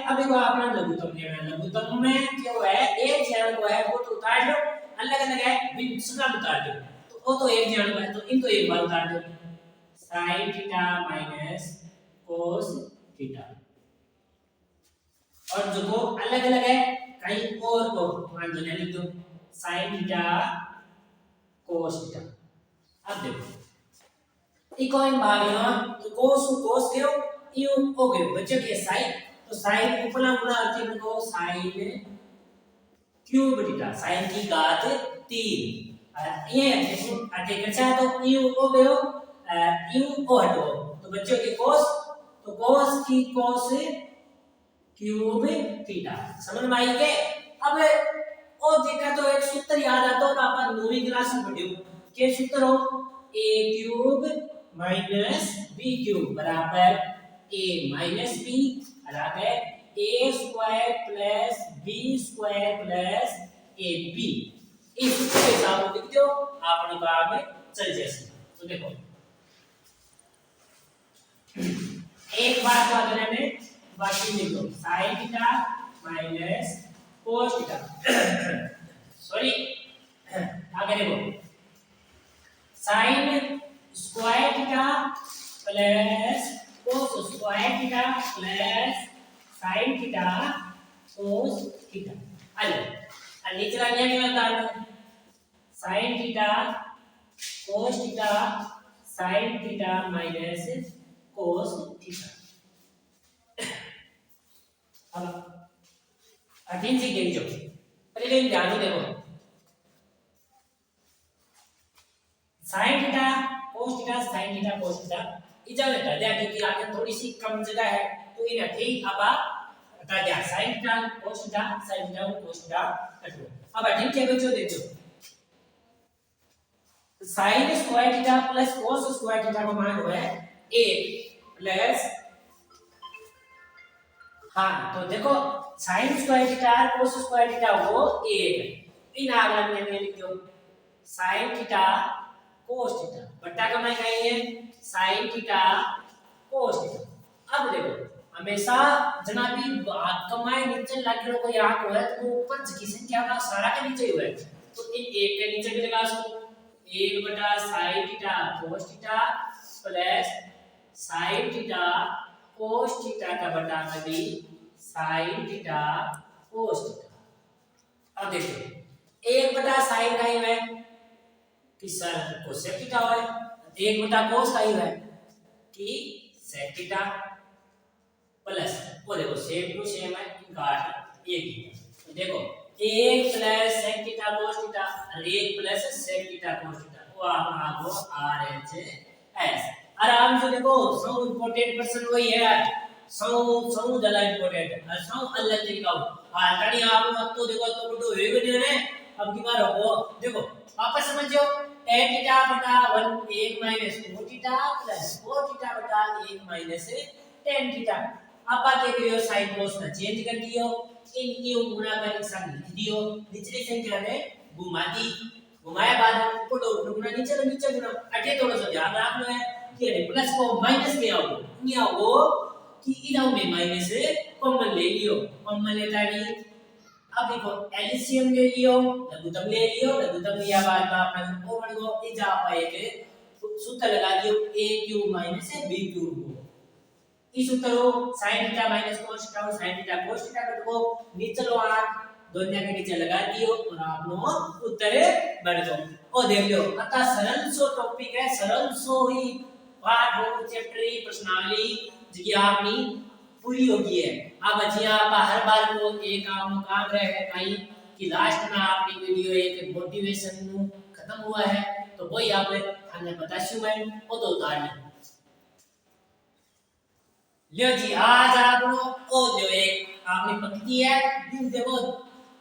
[SPEAKER 1] अब देखो अपना लघुत्तम लेना है। लघुत्तम में जो है एक जन को है वो तो उतार दो, अलग अलग है भी समान उतार दो। तो वो तो एक जन है तो इनको एक बार उतार दो। sin theta minus cos theta. और जो को अलग अलग है कहीं और को मान दो, लिख दो sin थीटा cos थीटा। अब देखो इकोइन भागना तो cos के यू ओके बच्चों के साइन तो साइन ऊपर गुणा करके को साइन क्यूब थीटा साइन की घात 3 ये देखो अटे कैसा तो यू हो गयो यू को हटो तो बच्चों के cos तो cos की cos क्यूब थीटा समझ में आई के। अब ओ देखा तो एक सूत्र याद आता हो अपन 9वीं क्लास में पढ़ियो के सूत्र हो a cube minus b cube बराबर a माइनस b बराबर a square plus b square plus ab। इस सूत्र के हिसाब से लिख दो आपने काम में चल जैसे। तो देखो एक बात को अगर में बाकी लिख दो sin theta minus cos theta sorry आगे देखो sin square theta plus cos square theta plus sin theta cos theta. अरे नीचे लाने के बाद sin theta cos theta sin theta minus cos theta. अब अगेन से देख जो पहले ध्यान देखो sin theta cos theta sin theta cos theta इधर हटा दिया क्योंकि आगे थोड़ी सी कम जगह है तो इन्हें ठीक अब हटा दिया sin theta cos theta sin theta cos theta हटो। अब ठीक है बच्चों देखो sin square theta plus cos square theta का मान हुआ है 1 प्लस हाँ तो देखो sin square theta cos square theta वो 1 है। इन आगे मैंने लिख दो sin थीटा cos थीटा बट्टा का मैं कहेंगे sin थीटा cos थीटा। अब देखो हमेशा जनाबी कमाए नीचे लाके को यहाँ को है तो वो ऊपर की संख्या का सारा के नीचे हुआ है तो इन एक के नीचे भी लगा इसको 1 बटा sin theta cos theta plus sin theta cos theta का बटा कभी sin थीटा cos थीटा। अब देखो 1 बटा sin का ही है कि सर cosec थीटा है 1 बटा cos का ही है कि sec थीटा प्लस वो देखो सेम टू सेम है घाट 1 ही। तो देखो 1 plus sec theta cos theta और 1 plus sec theta cos theta वो आपको RHS आराम से देखो सौ इंपॉर्टेंट पर्सन वही है सौ ज्यादा इंपॉर्टेंट और सौ अलग तरीका हो तड़ी आप मत तो देखो तो बड़ो होएगा नहीं ने अब की बार हो देखो वापस समझो tan थीटा बटा 1 minus cos theta plus cos theta बटा 1 माइनस tan थीटा। अब बात ये करियो sin cos ना चेंज कर दियो इनकी गुणा कर संग लिख दियो निचली संख्या ने घुमा दी घुमाया बाद ऊपर तो गुणा नीचे गुणा अटे थोड़ा सा ध्यान रखना है कि प्लस को माइनस में आओ नहीं आओ कि इधर में माइनस कॉमन ले लियो कॉमन लेता नहीं। अब देखो एलसीएम ले लियो लघुत्तम ले लियो लघुत्तम लिया बाद में अपना को बन गो ई जा पाए के सूत्र लगा दियो a cube minus b cube को इस सूत्र को sin theta minus cos theta sin theta cos theta को नीचे लो आ दोनों के नीचे लगा दियो और आपनो उत्तर बन गयो। और देख लो अतः सरल सो टॉपिक है सरल सो ही पाठ हो चैप्टर ही प्रश्नावली जी आपनी पूरी होगी है। अब जी आप हर बार को एक आपनो काम रहे कहीं कि लास्ट में आपकी वीडियो एक मोटिवेशन खत्म हुआ है तो वही आप हमें बताशु मैं वो तो उतार लियो जी। आज आपनो ओ जो एक आपने पंक्ति है दिन देखो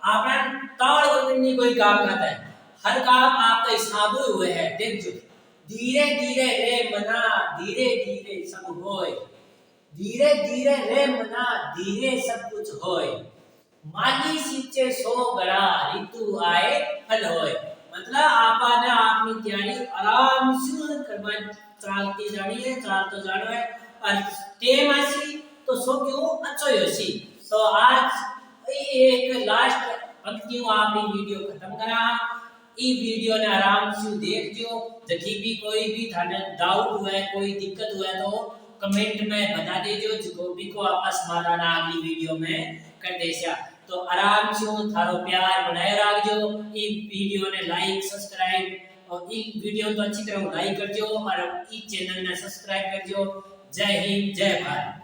[SPEAKER 1] आपने ताड़ करने कोई काम करता है हर काम आपका हिसाब हुए है देख जो धीरे धीरे रे मना धीरे धीरे सब होए धीरे धीरे रे मना धीरे सब कुछ होए माली सीचे सो गड़ा ऋतु आए फल होए। मतलब आपने अपनी तैयारी आराम से करवा चलती जानी है चाल तो जानो है और टेम आसी तो सो क्यों अच्छो होसी तो आज एक लास्ट पंक्तियों आप ये वीडियो खत्म करा। ई वीडियो ने आराम से देखजो। जखी भी कोई भी थाने डाउट हुआ है, कोई दिक्कत हुआ है तो कमेंट में बता देजो, जो भी को आपका समाधान अगली वीडियो में कर देसा। तो आराम से थारो प्यार बनाए रखजो। ई वीडियो ने लाइक सब्सक्राइब और ई वीडियो तो अच्छी तरह लाइक करजो और ई चैनल ने सब्सक्राइब करजो। जय हिंद, जय भारत।